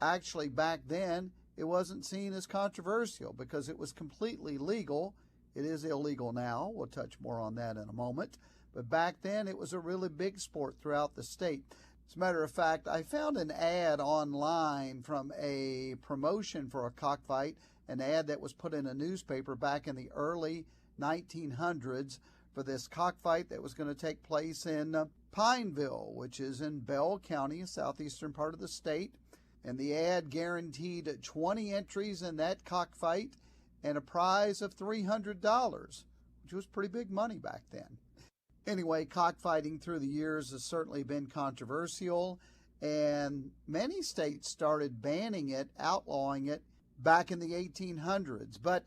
Actually, back then, it wasn't seen as controversial because it was completely legal. It is illegal now. We'll touch more on that in a moment. But back then, it was a really big sport throughout the state. As a matter of fact, I found an ad online from a promotion for a cockfight, an ad that was put in a newspaper back in the early 1900s for this cockfight that was going to take place in Pineville, which is in Bell County, southeastern part of the state. And the ad guaranteed 20 entries in that cockfight and a prize of $300, which was pretty big money back then. Anyway, cockfighting through the years has certainly been controversial, and many states started banning it, outlawing it back in the 1800s. But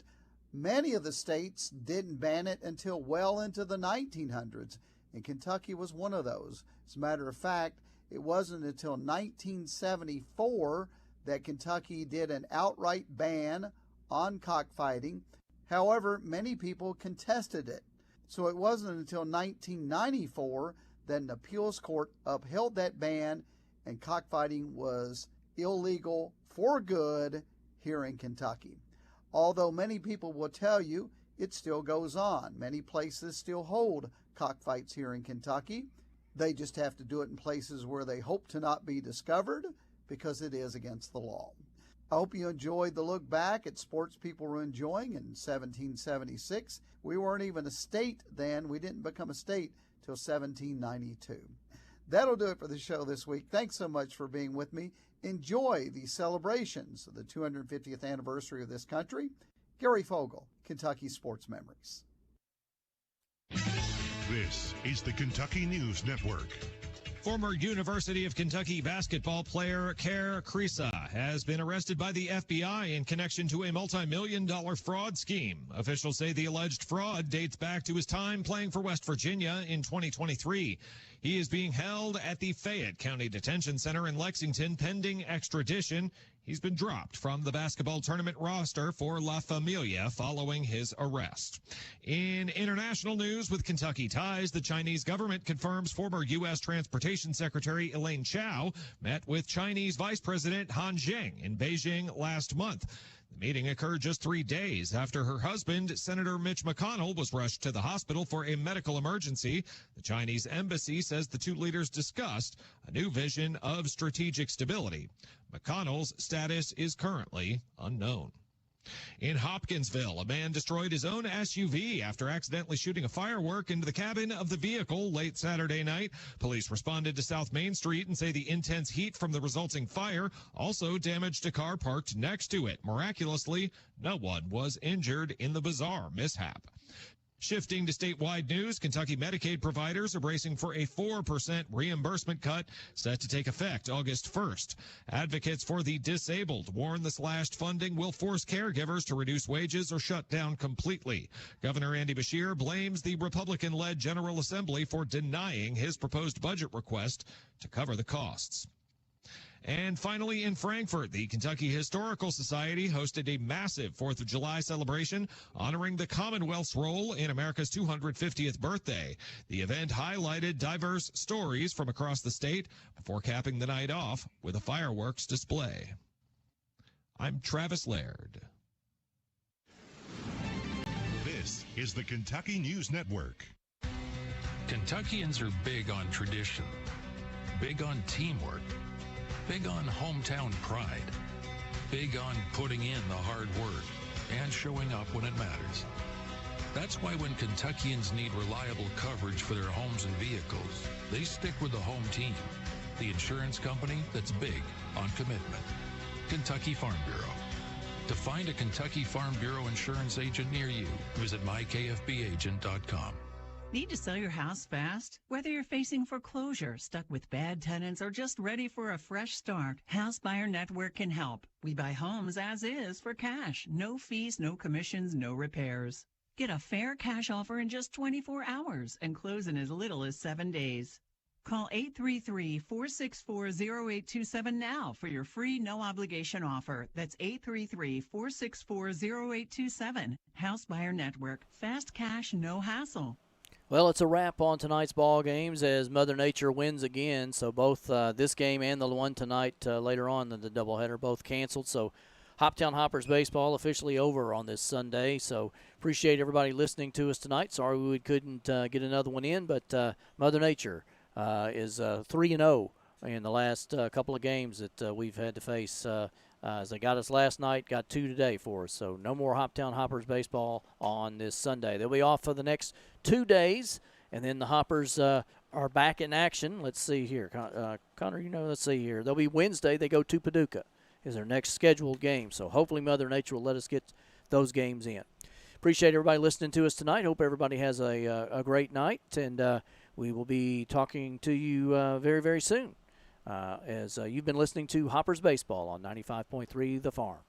many of the states didn't ban it until well into the 1900s, and Kentucky was one of those. As a matter of fact, it wasn't until 1974 that Kentucky did an outright ban on cockfighting. However, many people contested it. So it wasn't until 1994 that an appeals court upheld that ban and cockfighting was illegal for good here in Kentucky. Although many people will tell you it still goes on. Many places still hold cockfights here in Kentucky. They just have to do it in places where they hope to not be discovered because it is against the law. I hope you enjoyed the look back at sports people were enjoying in 1776. We weren't even a state then. We didn't become a state till 1792. That'll do it for the show this week. Thanks so much for being with me. Enjoy the celebrations of the 250th anniversary of this country. Gary Fogle, Kentucky Sports Memories. This is the Kentucky News Network. Former University of Kentucky basketball player Kerr Kriisa has been arrested by the FBI in connection to a multi-million-dollar fraud scheme. Officials say the alleged fraud dates back to his time playing for West Virginia in 2023. He is being held at the Fayette County Detention Center in Lexington pending extradition. He's been dropped from the basketball tournament roster for La Familia following his arrest. In international news with Kentucky ties, the Chinese government confirms former U.S. Transportation Secretary Elaine Chao met with Chinese Vice President Han Zheng in Beijing last month. The meeting occurred just 3 days after her husband, Senator Mitch McConnell, was rushed to the hospital for a medical emergency. The Chinese embassy says the two leaders discussed a new vision of strategic stability. McConnell's status is currently unknown. In Hopkinsville, a man destroyed his own SUV after accidentally shooting a firework into the cabin of the vehicle late Saturday night. Police responded to South Main Street and say the intense heat from the resulting fire also damaged a car parked next to it. Miraculously, no one was injured in the bizarre mishap. Shifting to statewide news, Kentucky Medicaid providers are bracing for a 4% reimbursement cut set to take effect August 1st. Advocates for the disabled warn the slashed funding will force caregivers to reduce wages or shut down completely. Governor Andy Beshear blames the Republican-led General Assembly for denying his proposed budget request to cover the costs. And finally, in Frankfort, the Kentucky Historical Society hosted a massive 4th of July celebration honoring the Commonwealth's role in America's 250th birthday. The event highlighted diverse stories from across the state before capping the night off with a fireworks display. I'm Travis Laird. This is the Kentucky News Network. Kentuckians are big on tradition, big on teamwork, big on hometown pride, big on putting in the hard work and showing up when it matters. That's why when Kentuckians need reliable coverage for their homes and vehicles, they stick with the home team, the insurance company that's big on commitment. Kentucky Farm Bureau. To find a Kentucky Farm Bureau insurance agent near you, visit mykfbagent.com. Need to sell your house fast? Whether you're facing foreclosure, stuck with bad tenants, or just ready for a fresh start, House Buyer Network can help. We buy homes as is for cash. No fees, no commissions, no repairs. Get a fair cash offer in just 24 hours and close in as little as 7 days. Call 833-464-0827 now for your free no-obligation offer. That's 833-464-0827. House Buyer Network. Fast cash, no hassle. Well, it's a wrap on tonight's ball games as Mother Nature wins again. So both this game and the one tonight later on in the doubleheader both canceled. So Hoptown Hoppers baseball officially over on this Sunday. So appreciate everybody listening to us tonight. Sorry we couldn't get another one in, but Mother Nature is 3-0 in the last couple of games that we've had to face. As they got us last night, got 2 today for us. So no more Hoptown Hoppers baseball on this Sunday. They'll be off for the next 2 days, and then the Hoppers are back in action. Let's see here. Connor, let's see here. They'll be Wednesday. They go to Paducah is their next scheduled game. So hopefully Mother Nature will let us get those games in. Appreciate everybody listening to us tonight. Hope everybody has a great night, and we will be talking to you very, very soon. As you've been listening to Hoppers Baseball on 95.3 The Farm.